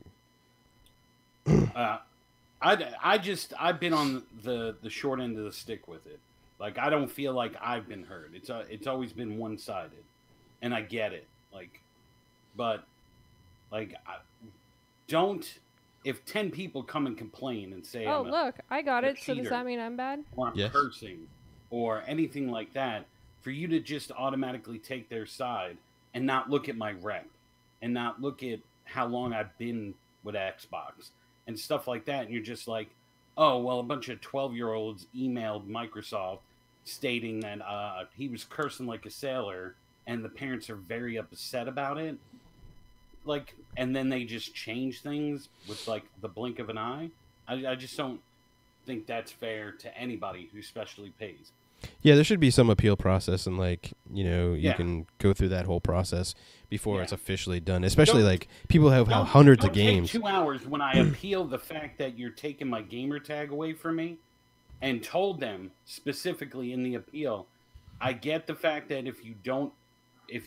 I've been on the short end of the stick with it. Like, I don't feel like I've been heard. It's always been one sided, and I get it. Don't. If 10 people come and complain and say, oh, look, I got it. So does cheater. that mean I'm bad? Or I'm Yes. cursing or anything like that, for you to just automatically take their side and not look at my rep and not look at how long I've been with Xbox and stuff like that. And you're just like, oh, well, a bunch of 12-year-olds emailed Microsoft stating that he was cursing like a sailor and the parents are very upset about it. Like, and then they just change things with like the blink of an eye. I just don't think that's fair to anybody who specially pays. yeah, there should be some appeal process, and like, you Yeah. can go through that whole process before Yeah. it's officially done. Especially Don't- like people have Don't- hundreds don't of games. Take 2 hours when I appeal the fact that you're taking my gamer tag away from me, and told them specifically in the appeal, I get the fact that if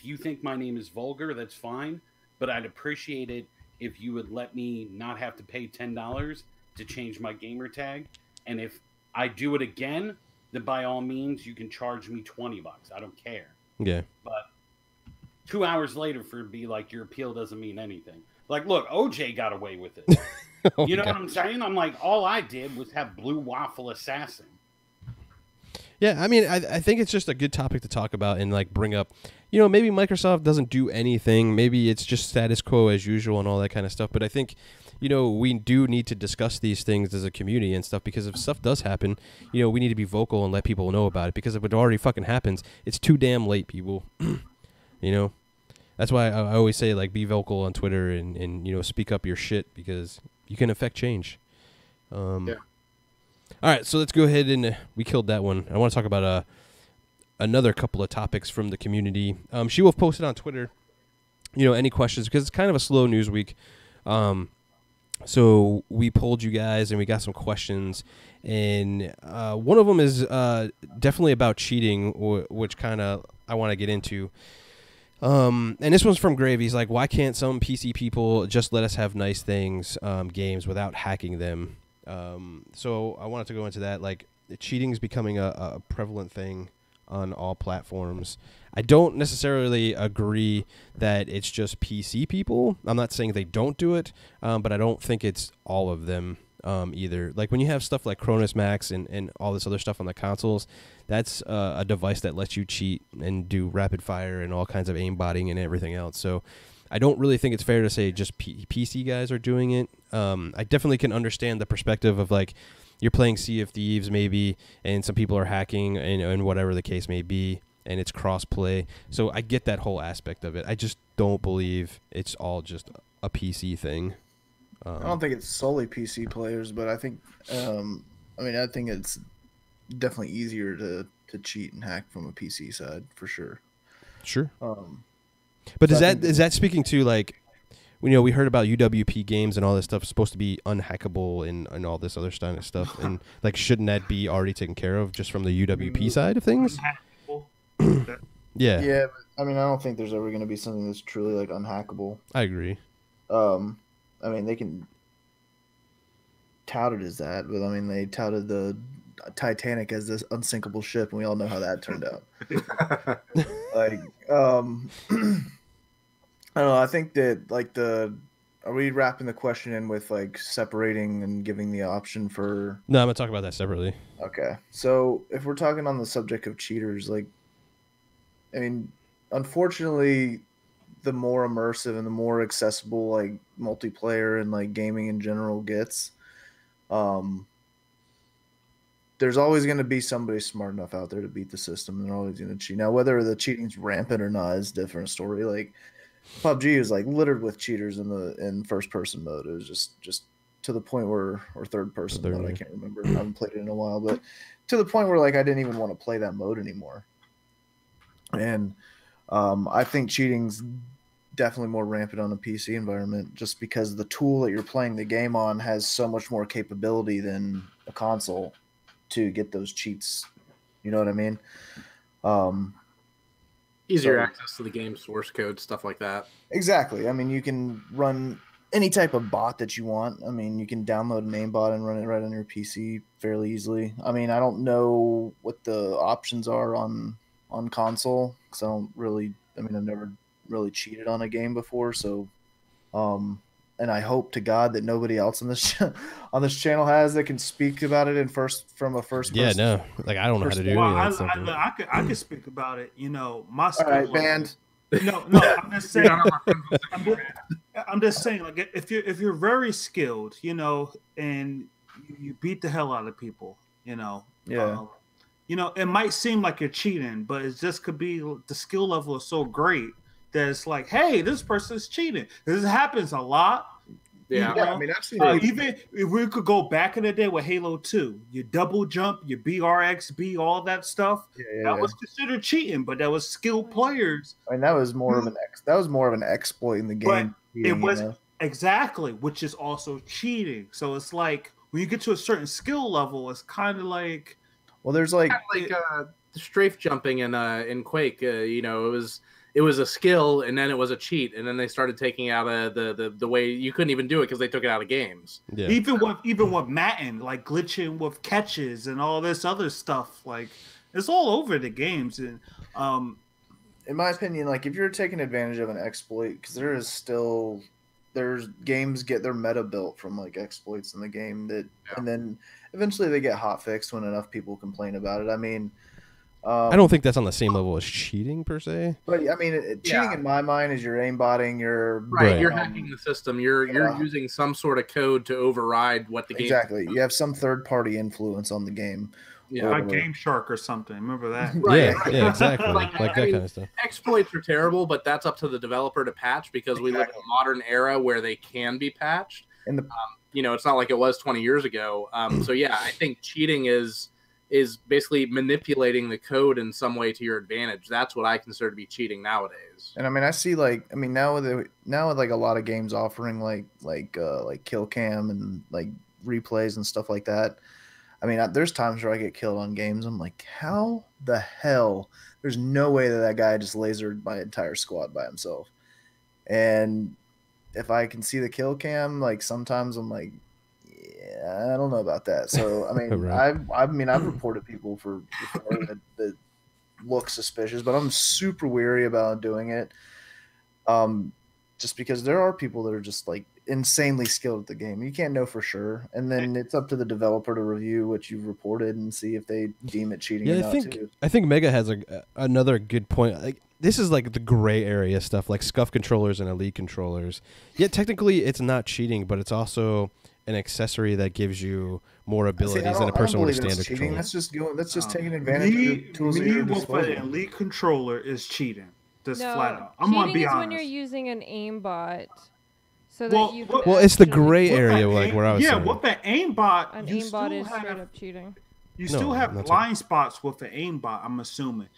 you think my name is vulgar, that's fine, but I'd appreciate it if you would let me not have to pay $10 to change my gamer tag, and if I do it again, then by all means you can charge me $20. I don't care. Yeah. But 2 hours later for it to be like your appeal doesn't mean anything. Like, look, OJ got away with it. Oh, You know God. what I'm saying? I'm like, all I did was have Blue Waffle Assassin. Yeah, I mean, I think it's just a good topic to talk about and like bring up. Maybe Microsoft doesn't do anything. Maybe it's just status quo as usual and all that kind of stuff. But I think, we do need to discuss these things as a community and stuff, because if stuff does happen, we need to be vocal and let people know about it, because if it already fucking happens, it's too damn late, people. That's why I always say, like, be vocal on Twitter and speak up your shit, because you can affect change. Yeah. All right, so let's go ahead and we killed that one. I want to talk about another couple of topics from the community. She-Wolf posted on Twitter, any questions, because it's kind of a slow news week. So we polled you guys and we got some questions, and one of them is definitely about cheating, which kind of I want to get into. And this one's from Grave. He's like, why can't some PC people just let us have nice things, games, without hacking them? So I wanted to go into that. Like, cheating is becoming a prevalent thing on all platforms. I don't necessarily agree that it's just PC people. I'm not saying they don't do it, but I don't think it's all of them either. Like, when you have stuff like Cronus Max and all this other stuff on the consoles, that's a device that lets you cheat and do rapid fire and all kinds of aimbotting and everything else. So I don't really think it's fair to say just PC guys are doing it. I definitely can understand the perspective of, like, you're playing Sea of Thieves maybe, and some people are hacking and whatever the case may be, and it's cross-play. So I get that whole aspect of it. I just don't believe it's all just a PC thing. I don't think it's solely PC players, but I think, I think it's definitely easier to cheat and hack from a PC side for sure. Sure. So But is I that speaking to, like, we heard about UWP games and all this stuff supposed to be unhackable and all this other kind of stuff, and like, shouldn't that be already taken care of just from the UWP side of things? Yeah. Yeah, but, I don't think there's ever going to be something that's truly like unhackable. I agree. They can tout it as that, but they touted the Titanic as this unsinkable ship, and we all know how that turned out. I don't know. I think that, like, are we wrapping the question in with, like, separating and giving the option for? No, I'm gonna talk about that separately. Okay, so if we're talking on the subject of cheaters, like, unfortunately, the more immersive and the more accessible, like, multiplayer and, like, gaming in general gets, there's always going to be somebody smart enough out there to beat the system, and they're always going to cheat. Now, whether the cheating's rampant or not is a different story. Like, PUBG is, like, littered with cheaters in first person mode. It was just to the point where, or third person mode, I can't remember. I haven't played it in a while, but to the point where, like, I didn't even want to play that mode anymore. And I think cheating's definitely more rampant on a PC environment, just because the tool that you're playing the game on has so much more capability than a console to get those cheats. You know what I mean? Easier access to the game source code, stuff like that. Exactly. I mean, you can run any type of bot that you want. I mean, you can download an aimbot and run it right on your PC fairly easily. I mean, I don't know what the options are on console, because I've never really cheated on a game before. So, and I hope to God that nobody else on this on this channel has that can speak about it from a first person. Yeah, no, like I don't know how to do Well, any of that stuff. I could speak about it. You know, my skill All right, level- band. No, I'm just saying. I'm just saying, like, if you're very skilled, you know, and you beat the hell out of people, you know, you know, it might seem like you're cheating, but it just could be the skill level is so great that it's like, hey, this person's cheating. This happens a lot. Yeah, Yeah, I mean, I've seen Even if we could go back in the day with Halo 2, you double jump, you BRXB, all that stuff, that was considered cheating, but that was skilled players. I mean, that was more of an exploit in the game. But it was exactly, which is also cheating. So it's like when you get to a certain skill level, it's kind of like, well, there's like strafe jumping in Quake. You know, it was a skill, and then it was a cheat, and then they started taking out the way you couldn't even do it because they took it out of games. Yeah. Even with Madden, like glitching with catches and all this other stuff, like it's all over the games. And in my opinion, like if you're taking advantage of an exploit, because there's games get their meta built from like exploits in the game and then eventually they get hot fixed when enough people complain about it. I mean. I don't think that's on the same level as cheating per se. But I mean, cheating in my mind is you're aimbotting, you're you're hacking the system. You're using some sort of code to override what the game. Exactly. You have some third party influence on the game. Yeah, like Game Shark or something. Remember that? Yeah, exactly. like that kind of stuff. Exploits are terrible, but that's up to the developer to patch because we live in a modern era where they can be patched. And you know, it's not like it was 20 years ago. So yeah, I think cheating is basically manipulating the code in some way to your advantage. That's what I consider to be cheating nowadays. And I mean, I see now with like a lot of games offering like kill cam and like replays and stuff like that. I mean, there's times where I get killed on games. I'm like, how the hell? There's no way that guy just lasered my entire squad by himself. And if I can see the kill cam, like sometimes I'm like, I don't know about that. So I mean, right. I've reported people that look suspicious, but I'm super weary about doing it. Just because there are people that are just like insanely skilled at the game. You can't know for sure, and then it's up to the developer to review what you've reported and see if they deem it cheating. Yeah, or not I think Mega has another good point. Like this is like the gray area stuff, like scuff controllers and elite controllers. Yet technically, it's not cheating, but it's also an accessory that gives you more abilities than a person with a standard controller. That's just taking advantage of the tools at your disposal. With an elite controller is cheating. Just no, flat out. I'm gonna be honest. when you're using an aimbot. So well, it's the gray area, like where I was saying. Yeah, with the aimbot, an aimbot is straight up cheating. You still have blind spots with the aimbot. I'm assuming,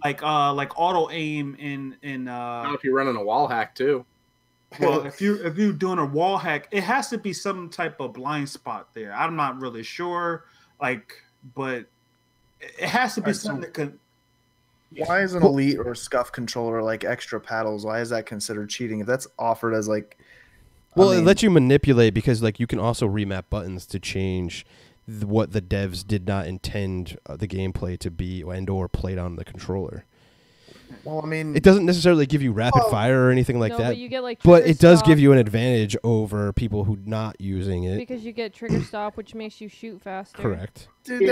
like auto aim in. If you're running a wall hack too. Well, if you're doing a wall hack, it has to be some type of blind spot there. I'm not really sure, but it has to be something that can. Why is an elite or scuff controller like extra paddles? Why is that considered cheating? If that's offered as like, well, it lets you manipulate because like you can also remap buttons to change what the devs did not intend the gameplay to be and/or played on the controller. Well, I mean, it doesn't necessarily give you rapid fire or anything like that. But you get like it does give you an advantage over people who not using it because you get trigger stop, which makes you shoot faster. Correct. Dude,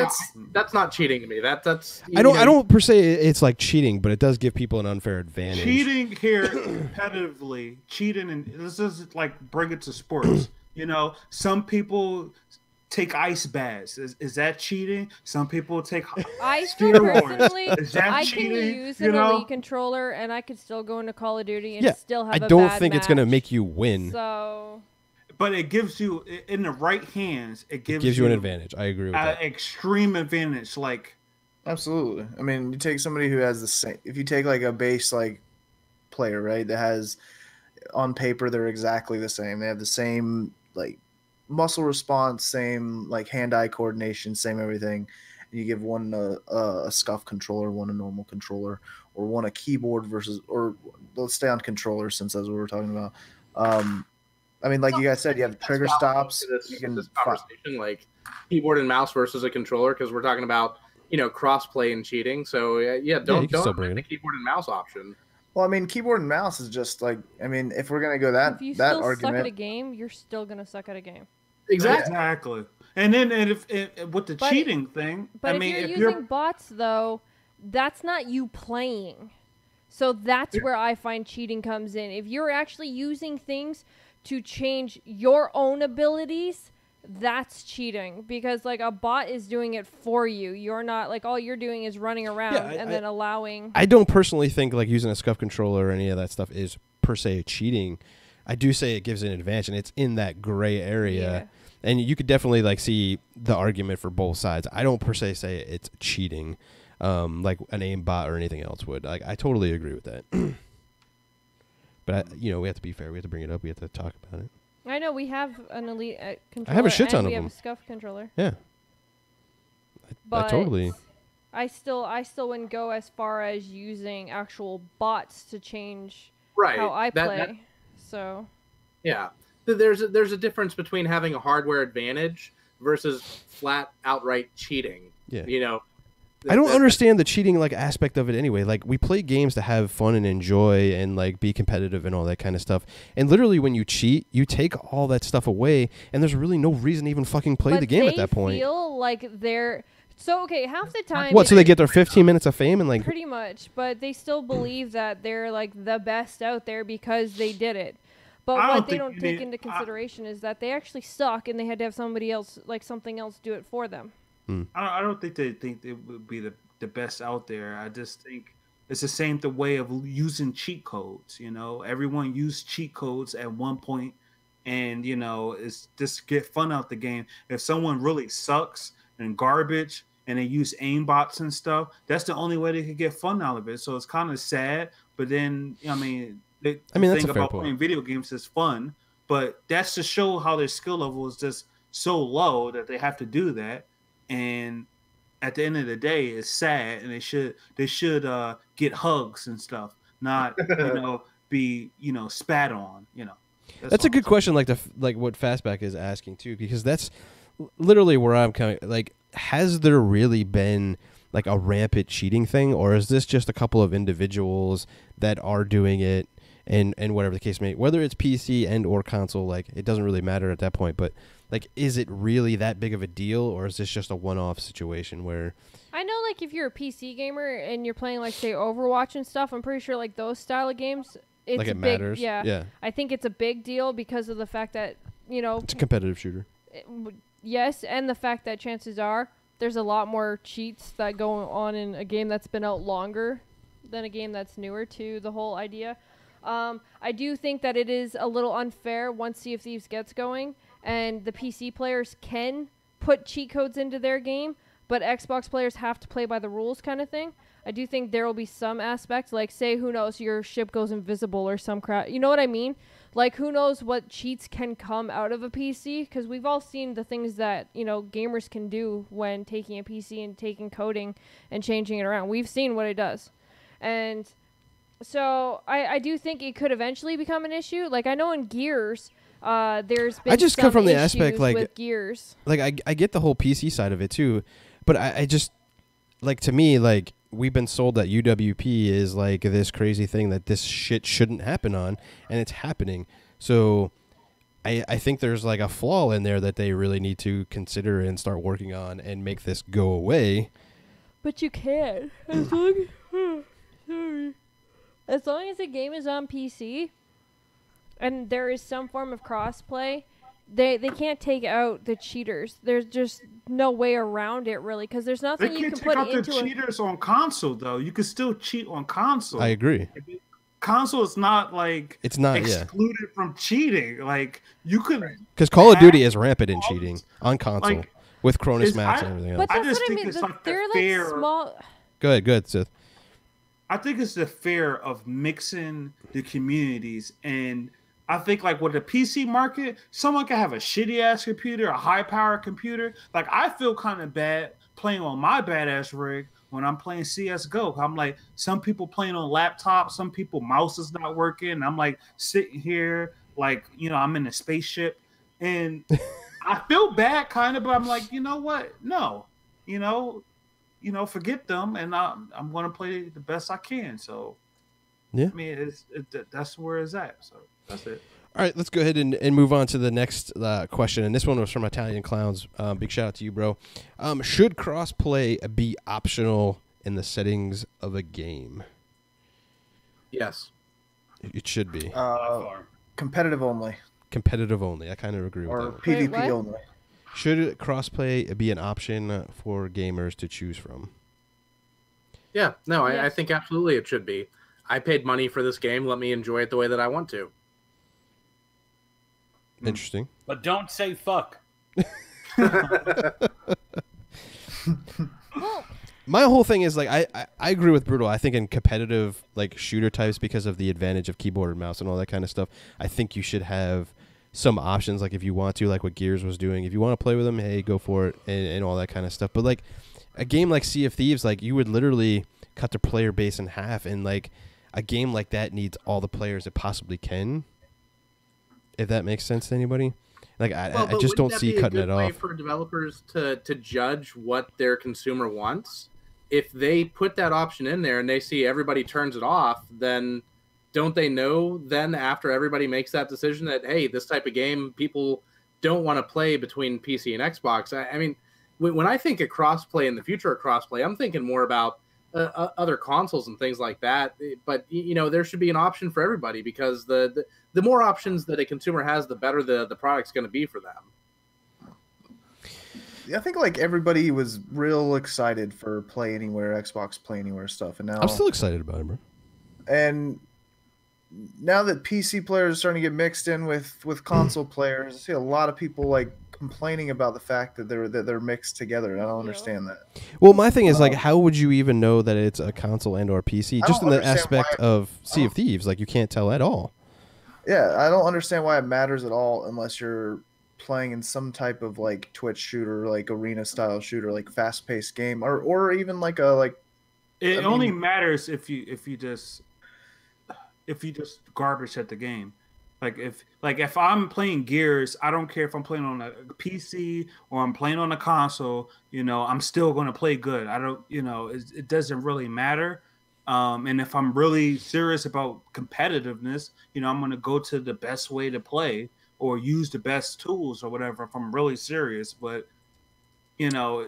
that's not cheating to me. That's I don't per se it's like cheating, but it does give people an unfair advantage. Cheating here competitively, cheating, and this is like bring it to sports. You know, some people take ice baths. Is that cheating? Some people take I personally, I cheating? can use an elite controller and I could still go into Call of Duty and still have I don't think it's going to make you win. So, but it gives you, in the right hands, it gives you an advantage. I agree with that. An extreme advantage. Like, absolutely. I mean, you take somebody who has the same. If you take like a base like player, right? That has on paper they're exactly the same. They have the same like muscle response, same like hand-eye coordination, same everything. And you give one a scuff controller, one a normal controller, or one a keyboard versus, or let's stay on controller since that's what we're talking about. I mean, like you guys said, you have trigger stops. You can this conversation, like keyboard and mouse versus a controller, because we're talking about cross-play and cheating. So don't bring the keyboard and mouse option. Well, I mean, keyboard and mouse is just like, I mean, if we're gonna go that if you that still argument, suck at a game, you're still gonna suck at a game. Exactly. And then if with the cheating thing, but I mean, if you're using bots though, that's not you playing. So that's where I find cheating comes in. If you're actually using things to change your own abilities, that's cheating, because like a bot is doing it for you. You're not, like, all you're doing is running around then allowing. I don't personally think like using a scuff controller or any of that stuff is per se cheating. I do say it gives an advantage, and it's in that gray area. And you could definitely like see the argument for both sides. I don't per se say it's cheating, like an aimbot or anything else would. Like, I totally agree with that. But we have to be fair. We have to bring it up. We have to talk about it. I know we have an elite controller. I have a shit ton of them. We have a scuff controller. Yeah. But I totally. I still wouldn't go as far as using actual bots to change how I play. So. Yeah, there's a difference between having a hardware advantage versus flat outright cheating. Yeah. I don't understand the cheating like aspect of it anyway. Like, we play games to have fun and enjoy and like be competitive and all that kind of stuff. And literally when you cheat, you take all that stuff away, and there's really no reason to even fucking play the game at that point. They feel like they're half the time. What? So they get their 15 minutes of fame and like pretty much, but they still believe that they're like the best out there because they did it. But what they don't take into consideration is that they actually suck, and they had to have somebody else, like something else, do it for them. I don't think they think they would be the best out there. I just think it's the same way of using cheat codes. Everyone used cheat codes at one point, and it's just get fun out the game. If someone really sucks and garbage, and they use aimbots and stuff, that's the only way they could get fun out of it. So it's kind of sad. But then, the that's thing a fair about point. playing video games is fun, but that's to show how their skill level is just so low that they have to do that. And at the end of the day, it's sad, and they should get hugs and stuff, not be spat on. That's a good question. Like what Fastback is asking too, because that's literally where I'm coming. Like, has there really been like a rampant cheating thing, or is this just a couple of individuals that are doing it? And whatever the case may be, whether it's PC and or console, like, it doesn't really matter at that point. But like, is it really that big of a deal, or is this just a one-off situation where? I know, like, if you're a PC gamer and you're playing, like, say, Overwatch and stuff, I'm pretty sure, like, those style of games, it's like, it a big, matters. Yeah. I think it's a big deal because of the fact that it's a competitive shooter. Yes, and the fact that chances are there's a lot more cheats that go on in a game that's been out longer than a game that's newer to the whole idea. I do think that it is a little unfair once Sea of Thieves gets going, and the PC players can put cheat codes into their game, but Xbox players have to play by the rules kind of thing. I do think there will be some aspects, like, say, who knows, your ship goes invisible or some crap. You know what I mean? Like, who knows what cheats can come out of a PC? Because we've all seen the things that, gamers can do when taking a PC and taking coding and changing it around. We've seen what it does. And so I do think it could eventually become an issue. Like, I know in Gears, there's been I just come from the aspect, like, with Gears. Like, I get the whole PC side of it too, but I just, like, to me, like, we've been sold that UWP is like this crazy thing that this shit shouldn't happen on, and it's happening. So I think there's like a flaw in there that they really need to consider and start working on and make this go away. But you can. As long as the game is on PC and there is some form of crossplay, they can't take out the cheaters. There's just no way around it, really, because there's nothing you can put into it. They can't take out the cheaters on console, though. You can still cheat on console. I agree. Console is not like it's not excluded from cheating. Like, you could, because Call of Duty is rampant in cheating on console, like, with Cronus maps and everything else. But I that's just what I think mean. it's like they're fair. like small. Go ahead, Sith. I think it's the fear of mixing the communities. And I think like with the PC market, someone can have a shitty ass computer, a high power computer. Like I feel kind of bad playing on my badass rig when I'm playing CSGO. I'm like, some people playing on laptops, some people mouse is not working. I'm like sitting here like, you know, I'm in a spaceship and I feel bad kind of, but I'm like, you know what? No, you know, forget them, and I'm going to play the best I can. So, yeah, I mean, that's where it's at. So that's it. All right, let's go ahead and move on to the next question. And this one was from Italian Clowns. Big shout out to you, bro. Should crossplay be optional in the settings of a game? Yes. It should be. Competitive only. Competitive only. I kind of agree with that. Or one. PvP only. Should crossplay be an option for gamers to choose from? Yeah, no, Yes. I think absolutely it should be. I paid money for this game. Let me enjoy it the way that I want to. Interesting. But don't say fuck. Well, My whole thing is like I agree with Brutal. I think in competitive like shooter types, because of the advantage of keyboard and mouse and all that kind of stuff, I think you should have some options, like if you want to, like what Gears was doing. If you want to play with them, hey, go for it, and all that kind of stuff. But like a game like Sea of Thieves, like you would literally cut the player base in half, and like a game like that needs all the players it possibly can. If that makes sense to anybody, like I just don't see cutting it off. For developers to judge what their consumer wants, if they put that option in there and they see everybody turns it off, then don't they know then after everybody makes that decision that, hey, this type of game people don't want to play between PC and Xbox? I mean, when I think of crossplay in the future of crossplay, I'm thinking more about other consoles and things like that. But, you know, there should be an option for everybody, because the more options that a consumer has, the better the product's going to be for them. I think like everybody was real excited for Play Anywhere, Xbox Play Anywhere stuff, and now I'm still excited about it, bro. And now that PC players are starting to get mixed in with console players, I see a lot of people like complaining about the fact that they're mixed together. And I don't understand that. Well, my thing is like, how would you even know that it's a console and or PC? I Just in don't the understand aspect of Sea of Thieves, like you can't tell at all. Yeah, I don't understand why it matters at all unless you're playing in some type of like Twitch shooter, like arena style shooter, like fast paced game, or even like a like. It only matters if you just garbage at the game. Like if I'm playing Gears, I don't care if I'm playing on a PC or I'm playing on a console. You know, I'm still going to play good. I don't, you know, it doesn't really matter. And if I'm really serious about competitiveness, you know, I'm going to go to the best way to play or use the best tools or whatever if I'm really serious. But, you know,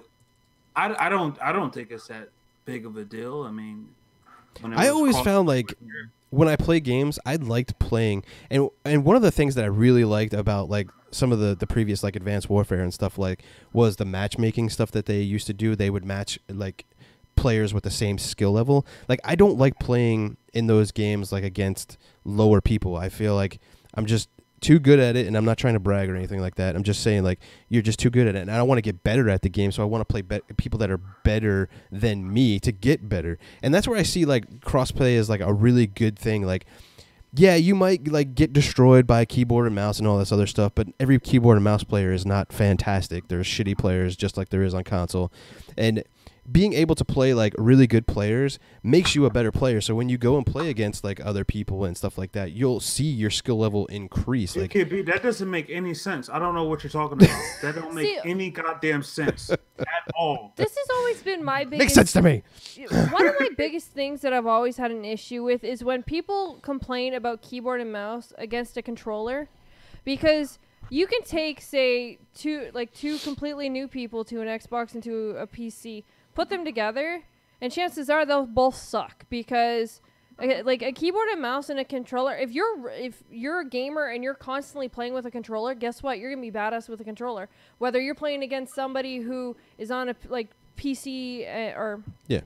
I don't think it's that big of a deal. I mean, I always found like when I play games, I liked playing, and one of the things that I really liked about like some of the previous like Advanced Warfare and stuff like was the matchmaking stuff that they used to do. They would match like players with the same skill level. Like I don't like playing in those games like against lower people. I feel like I'm just too good at it, and I'm not trying to brag or anything like that. I'm just saying like you're just too good at it, and I don't want to get better at the game, so I want to play people that are better than me to get better. And that's where I see like crossplay as like a really good thing. Like, yeah, you might like get destroyed by a keyboard and mouse and all this other stuff, but every keyboard and mouse player is not fantastic. There's shitty players just like there is on console, and being able to play like really good players makes you a better player. So when you go and play against like other people and stuff like that, you'll see your skill level increase. Like, that doesn't make any sense. I don't know what you're talking about. That don't make any goddamn sense at all. This has always been my biggest. makes sense to me. One of my biggest things that I've always had an issue with is when people complain about keyboard and mouse against a controller, because you can take, say, two completely new people to an Xbox and to a PC, put them together, and chances are they'll both suck, because like a keyboard and mouse and a controller, if you're a gamer and you're constantly playing with a controller, guess what? You're gonna be badass with a controller. Whether you're playing against somebody who is on a like PC or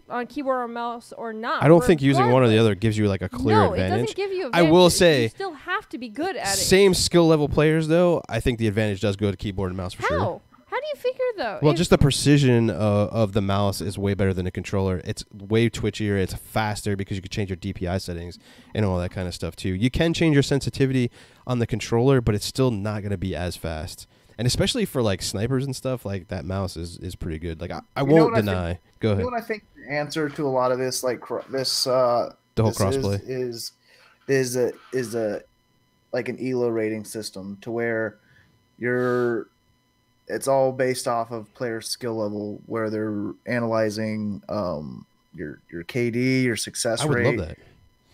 on keyboard or mouse or not. I don't think using one or the other gives you like a clear advantage. No, it doesn't give you I advantage. will say, you still have to be good at it. Same skill level players though, I think the advantage does go to keyboard and mouse for sure. How do you figure though? Well, just the precision of the mouse is way better than a controller. It's way twitchier. It's faster because you can change your DPI settings and all that kind of stuff too. You can change your sensitivity on the controller, but it's still not going to be as fast. And especially for like snipers and stuff, like that mouse is pretty good. Like I won't deny. Go ahead. You know what I think the answer to a lot of this, like the whole crossplay is a like an elo rating system to where it's all based off of player skill level, where they're analyzing your KD, your success rate. I would love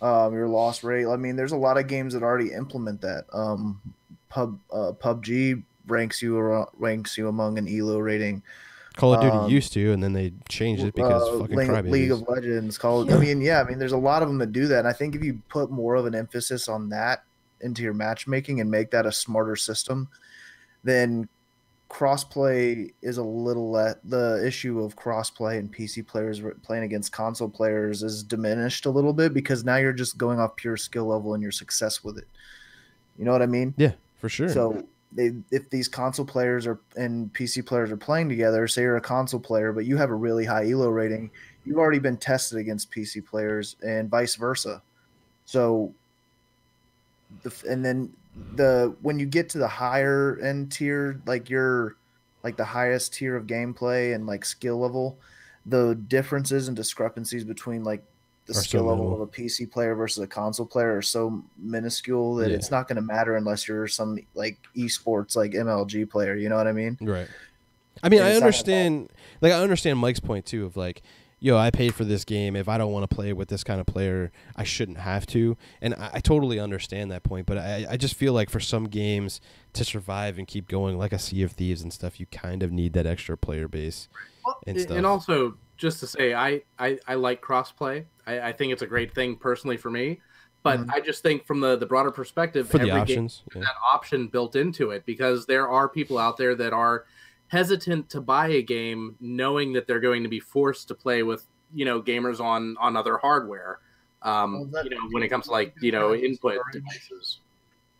that. Your loss rate. I mean, there's a lot of games that already implement that. PUBG ranks you among an elo rating. Call of Duty used to, and then they changed it because fucking crybabies. League of Legends, I mean, there's a lot of them that do that, and I think if you put more of an emphasis on that into your matchmaking and make that a smarter system, then crossplay is a little the issue of crossplay and PC players playing against console players is diminished a little bit, because now you're just going off pure skill level and your success with it. You know what I mean? Yeah, for sure. So if these console players and PC players are playing together, say you're a console player, but you have a really high elo rating, you've already been tested against PC players and vice versa. So, when you get to the higher end tier, like the highest tier of gameplay and like skill level, the differences and discrepancies between like the skill level of a PC player versus a console player are so minuscule that it's not going to matter unless you're some like esports like MLG player. You know what I mean? Right. I mean, I understand Mike's point too of like, yo, I paid for this game. If I don't want to play with this kind of player, I shouldn't have to. And I totally understand that point. But I just feel like for some games to survive and keep going, like a Sea of Thieves and stuff, you kind of need that extra player base and stuff. And also, just to say, I like crossplay. I think it's a great thing personally for me. But I just think from the broader perspective, for the options, that option built into it, because there are people out there that are hesitant to buy a game knowing that they're going to be forced to play with, gamers on other hardware. When it comes to like, input devices.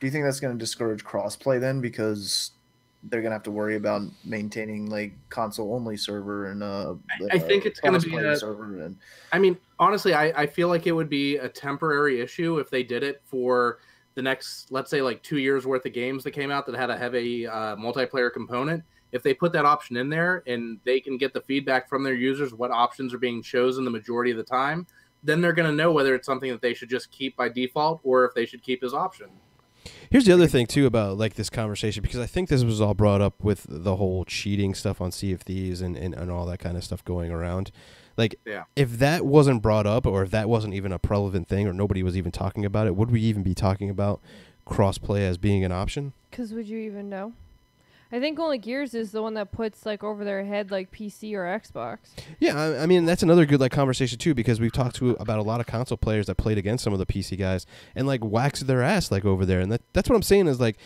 Do you think that's going to discourage crossplay then? Because they're going to have to worry about maintaining like console only server and I think it's going to be a server. And I mean, honestly, I feel like it would be a temporary issue if they did it for the next, let's say, like 2 years worth of games that came out that had a heavy multiplayer component. If they put that option in there and they can get the feedback from their users, what options are being chosen the majority of the time, then they're going to know whether it's something that they should just keep by default or if they should keep as option. Here's the other thing too about like this conversation, because I think this was all brought up with the whole cheating stuff on Sea of Thieves and all that kind of stuff going around. Like, if that wasn't brought up, or if that wasn't even a relevant thing, or nobody was even talking about it, would we even be talking about crossplay as being an option? Because would you even know? I think only Gears is the one that puts like over their head like PC or Xbox. Yeah, I mean that's another good like conversation too, because we've talked about a lot of console players that played against some of the PC guys and like waxed their ass like over there, and that's what I'm saying is like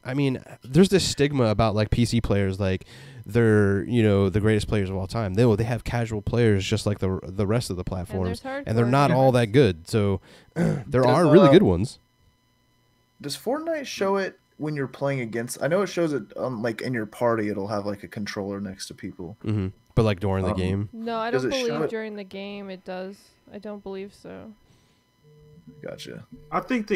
I mean there's this stigma about like PC players, like they're the greatest players of all time. They have casual players just like the rest of the platforms, and they're not all that good. So there are really good ones. Does Fortnite show it when you're playing against? I know it shows it like in your party, it'll have like a controller next to people. Mm-hmm. But like during the game? No, I don't believe during the game it does. I don't believe so. Gotcha. I think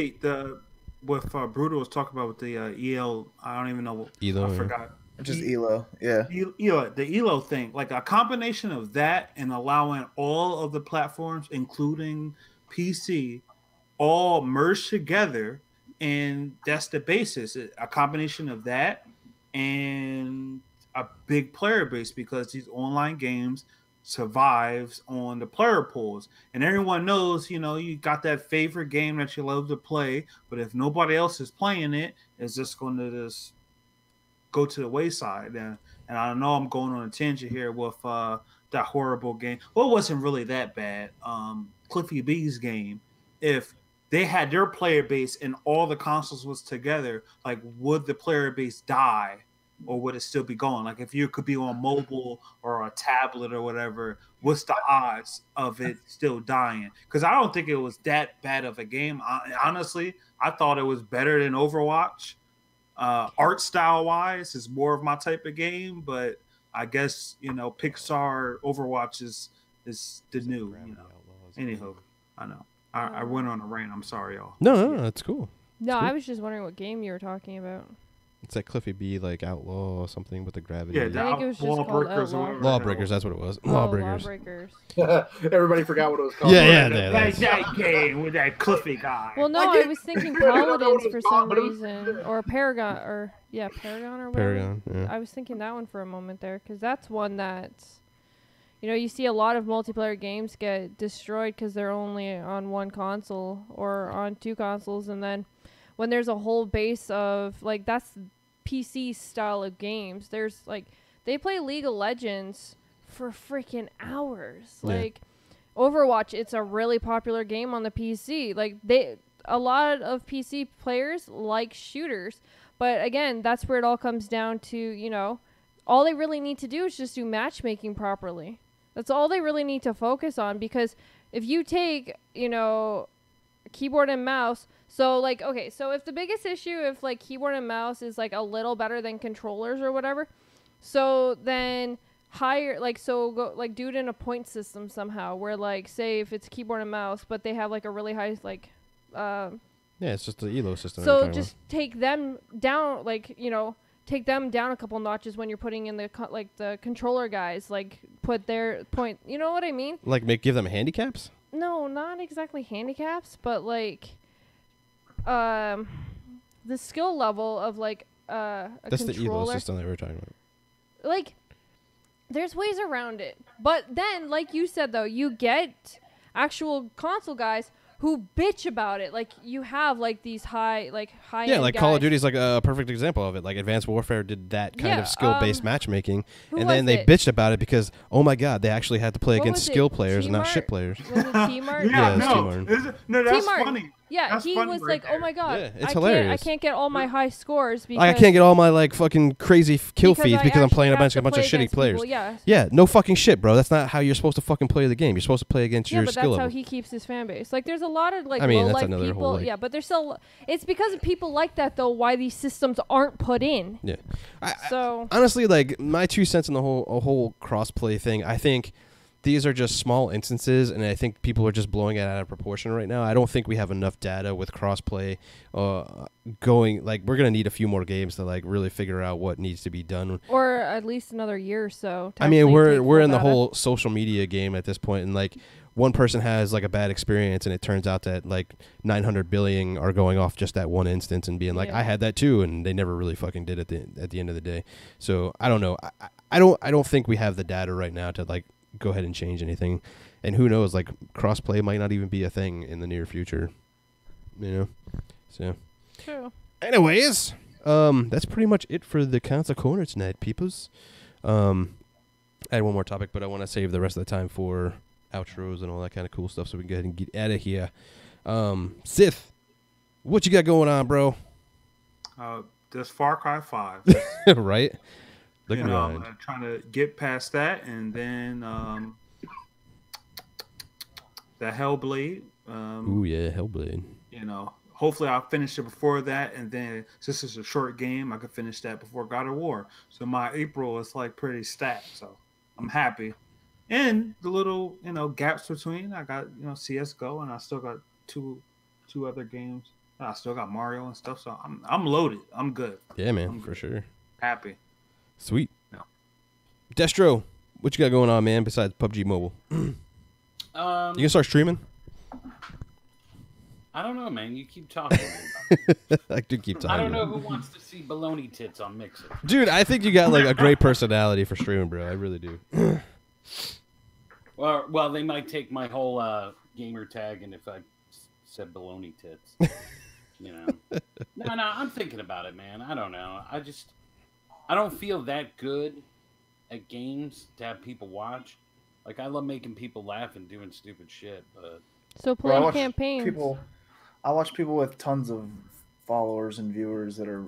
what Brutal was talking about with the EL, I don't even know what ELO, I forgot. Just ELO, yeah. The ELO thing, like a combination of that and allowing all of the platforms, including PC, all merged together. And that's the basis, a combination of that and a big player base, because these online games survives on the player pools. And everyone knows, you got that favorite game that you love to play, but if nobody else is playing it, it's just going to just go to the wayside. And I know I'm going on a tangent here with that horrible game. Well, it wasn't really that bad. Cliffy B's game. If they had their player base and all the consoles was together, like, would the player base die or would it still be going? Like, if you could be on mobile or a tablet or whatever, what's the odds of it still dying? Because I don't think it was that bad of a game. Honestly, I thought it was better than Overwatch. Art style wise is more of my type of game, but I guess Pixar Overwatch is the new. Anywho, I know I went on a rant. I'm sorry, y'all. No, that's cool. No, Cool. I was just wondering what game you were talking about. It's like Cliffy B, like Outlaw or something with the gravity. Yeah, I think it was just called Lawbreakers or Outlaw. whatever. Lawbreakers, that's what it was. Lawbreakers. Lawbreakers. Everybody forgot what it was called. Yeah, That game with that Cliffy guy. Well, no, I was thinking Paladins for some reason, or Paragon, or Paragon or whatever. Paragon, yeah. I was thinking that one for a moment there, because that's one that's, you see a lot of multiplayer games get destroyed because they're only on one console or on two consoles, and then when there's a whole base of, like, that's PC style of games. There's, like, they play League of Legends for freaking hours. Yeah. Like, Overwatch, it's a really popular game on the PC. Like, a lot of PC players like shooters. But, again, that's where it all comes down to, all they really need to do is just do matchmaking properly. That's all they really need to focus on, because if you take, keyboard and mouse, so if the biggest issue, if like keyboard and mouse is like a little better than controllers or whatever, so then do it in a point system somehow, where like, say if it's keyboard and mouse, but they have like a really high Yeah, it's just the ELO system. so just take them down, take them down a couple notches when you're putting in the controller guys, like put their point, you know what I mean? Like give them handicaps? No, not exactly handicaps, but like the skill level of like a That's controller. the ELO system that we were talking about. Like, there's ways around it. But then, like you said though, you get actual console guys who bitch about it. Like, you have like these high Yeah, like guys. Call of Duty is like a perfect example of it. Like Advanced Warfare did that kind of skill-based matchmaking, and then they bitched about it because, oh my god, they actually had to play What against was it? skill players and not T-Mart? shit players. Was it T-Mart? Yeah, it's no, T-Mart. no, that's T-Mart. funny. Yeah, That's he funny was right like, "Oh my god, Yeah, it's I hilarious. can't get all my high scores because I can't get all my like fucking crazy kill because feeds I because I'm actually playing a have bunch to of play shitty against players. people, yeah. Yeah, no fucking shit, bro. That's not how you're supposed to fucking play the game. You're supposed to play against Yeah, your but skill that's how level. he keeps his fan base. Like, there's a lot of like I mean, low that's life another people. whole, like- Yeah, but there's still. It's because of people like that though why these systems aren't put in. Yeah. So Honestly, like my 2 cents in the whole crossplay thing, I think these are just small instances, and I think people are just blowing it out of proportion right now. I don't think we have enough data with crossplay going. Like, we're gonna need a few more games to like really figure out what needs to be done. or at least another year or so. to I mean, actually we're take we're full in the data. whole social media game at this point, and like one person has like a bad experience, and it turns out that like 900 billion are going off just that one instance and being like, Yeah. I had that too, and they never really fucking did it at the end of the day. So I don't know. I don't think we have the data right now to like go ahead and change anything, and who knows, like crossplay might not even be a thing in the near future, so True. anyways, that's pretty much it for the console corner tonight, peoples. I had one more topic, but I want to save the rest of the time for outros and all that kind of cool stuff, so we can go ahead and get out of here. Sith, what you got going on, bro? This FarCry 5. Right? Look You know, behind. I'm trying to get past that, and then the Hellblade. Ooh yeah, Hellblade. Hopefully I'll finish it before that, and then since it's a short game, I can finish that before God of War. So my April is like pretty stacked. So I'm happy. And the little gaps between, I got CS:GO, and I still got two other games. I still got Mario and stuff. So I'm loaded. I'm good. Yeah, man, I'm for good. sure. Happy. Sweet. No. Destro, what you got going on, man? Besides PUBG Mobile, you gonna start streaming? I don't know, man. You keep talking. I do keep talking. I don't know who wants to see baloney tits on Mixer. Dude, I think you got like a great personality for streaming, bro. I really do. Well, they might take my whole gamer tag, and if I said baloney tits, No, I'm thinking about it, man. I don't know. I don't feel that good at games to have people watch. Like, I love making people laugh and doing stupid shit, but So Bro, I playing watch campaigns. I watch people with tons of followers and viewers that are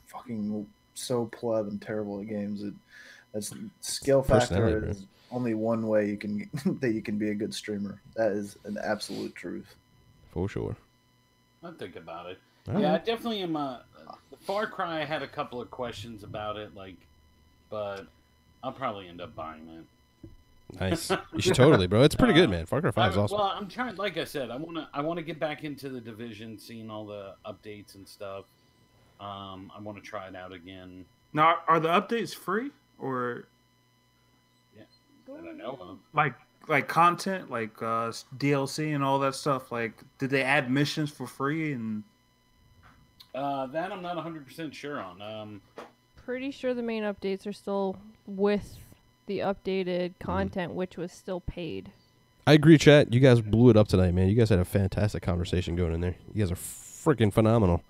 fucking so pleb and terrible at games. That's skill factor Personality, is only one way you can that you can be a good streamer. That is an absolute truth. For sure. I'll think about it. All Yeah, I right. definitely am. The FarCry, I had a couple of questions about it, but I'll probably end up buying it. Nice. You should totally, bro. It's pretty good, man. Far Cry 5 is awesome. Well, I'm trying. Like I said, I wanna get back into the Division, seeing all the updates and stuff. I want to try it out again. Now, are the updates free or? Yeah, that I know of. Like content, like DLC and all that stuff. Like, did they add missions for free? And that I'm not 100% sure on. Pretty sure the main updates are still with the updated content, which was still paid. I agree, chat. You guys blew it up tonight, man. You guys had a fantastic conversation going in there. You guys are freaking phenomenal.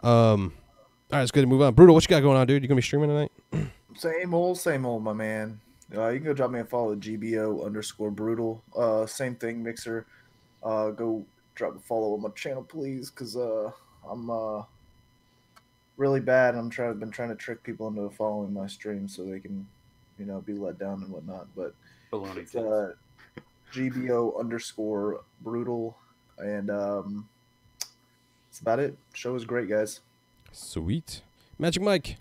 All right, it's good to move on. Brutal, what you got going on, dude? You gonna be streaming tonight? Same old, my man. You can go drop me a follow at GBO_brutal. Same thing, Mixer. Go drop a follow on my channel, please, because I'm really bad. Been trying to trick people into following my stream so they can, be let down and whatnot. But it's GBO_brutal, and that's about it. Show is great, guys. Sweet. Magic Mike.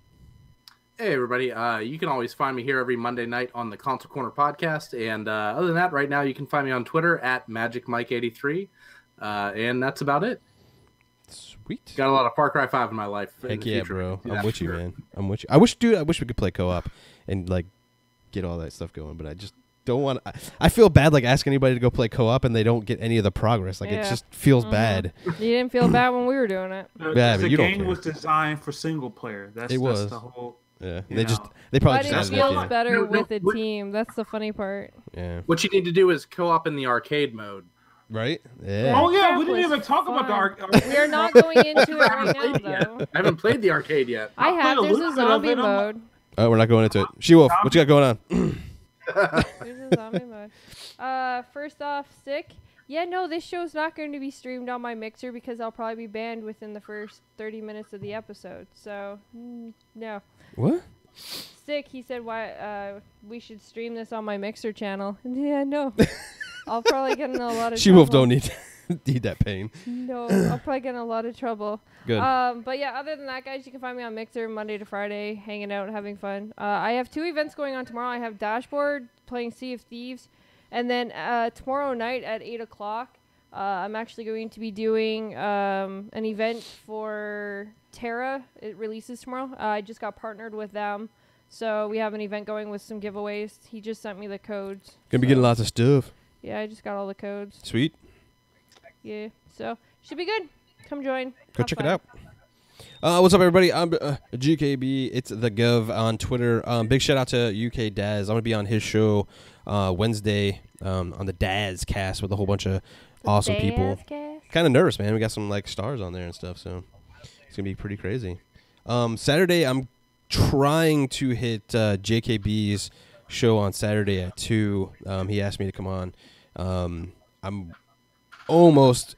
Hey, everybody. You can always find me here every Monday night on the Console Corner podcast. And other than that, right now, you can find me on Twitter at MagicMike83. And that's about it. Sweet. Got a lot of Far Cry 5 in my life. Heck yeah, bro. I'm with you, man. I'm with you. I wish we could play co-op and, get all that stuff going. But I just don't want to. I feel bad, asking anybody to go play co-op and they don't get any of the progress. It just feels bad. You didn't feel bad when we were doing it. Yeah, but the you don't game care. was designed for single player. That's the whole. Yeah, they probably But it just feels added better with a team. That's the funny part. Yeah. What you need to do is co-op in the arcade mode. Right? Yeah. Oh yeah, we That didn't even was talk about the fun. arcade. We are not going into it right now, though. I haven't played the arcade yet. I have. played a There's little a bit of zombie it. I'm mode. We're not going into it. She-Wolf, what you got going on? There's a zombie mode. First off, sick. Yeah, no, this show's not going to be streamed on my Mixer because I'll probably be banned within the first 30 minutes of the episode. So, no. What? Sick, he said why we should stream this on my Mixer channel. Yeah, no. I'll probably get in a lot of She-Wolf trouble. don't need that pain. No, I'll probably get in a lot of trouble. Good. But yeah, other than that, guys, you can find me on Mixer Monday to Friday, hanging out, having fun. I have 2 events going on tomorrow. I have Dashboard playing Sea of Thieves, and then tomorrow night at 8 o'clock, I'm actually going to be doing an event for Terra. It releases tomorrow. I just got partnered with them, so we have an event going with some giveaways. He just sent me the codes. Gonna be getting lots of stuff. Yeah, I just got all the codes. Sweet. Yeah, so should be good. Come join. Go check it out. What's up, everybody? I'm GKB. It's the Gov on Twitter. Big shout out to UK Daz. I'm gonna be on his show Wednesday on the Daz Cast with a whole bunch of awesome people. Kind of nervous, man. We got some stars on there and stuff, so it's gonna be pretty crazy. Saturday, I'm trying to hit JKB's show on Saturday at 2. He asked me to come on. I'm almost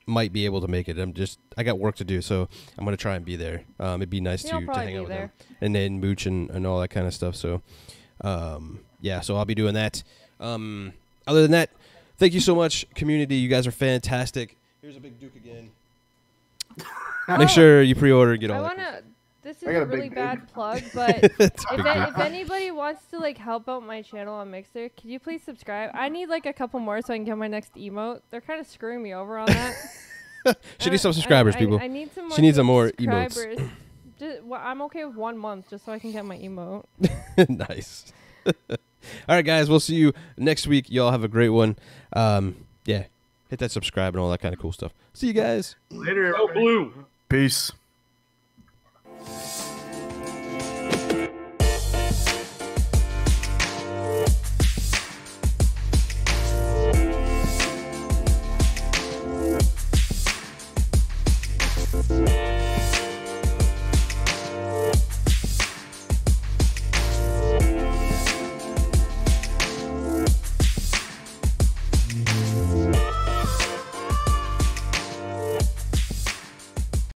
might be able to make it. I got work to do, so I'm gonna try and be there. It'd be nice to hang out with him and then mooch and all that kind of stuff. So, yeah, so I'll be doing that. Other than that, thank you so much, community. You guys are fantastic. Here's a big Duke again. Make sure you pre-order and get all that. This is a really bad plug, but if anybody wants to help out my channel on Mixer, could you please subscribe? I need a couple more so I can get my next emote. They're kind of screwing me over on that. She needs some subscribright, people. I need some more. She needs some more emotes. I'm okay with 1 month just so I can get my emote. Nice. All right, guys. We'll see you next week. Y'all have a great one. Yeah, hit that subscribe and all that kind of cool stuff. See you guys Later. Go Blue. Peace.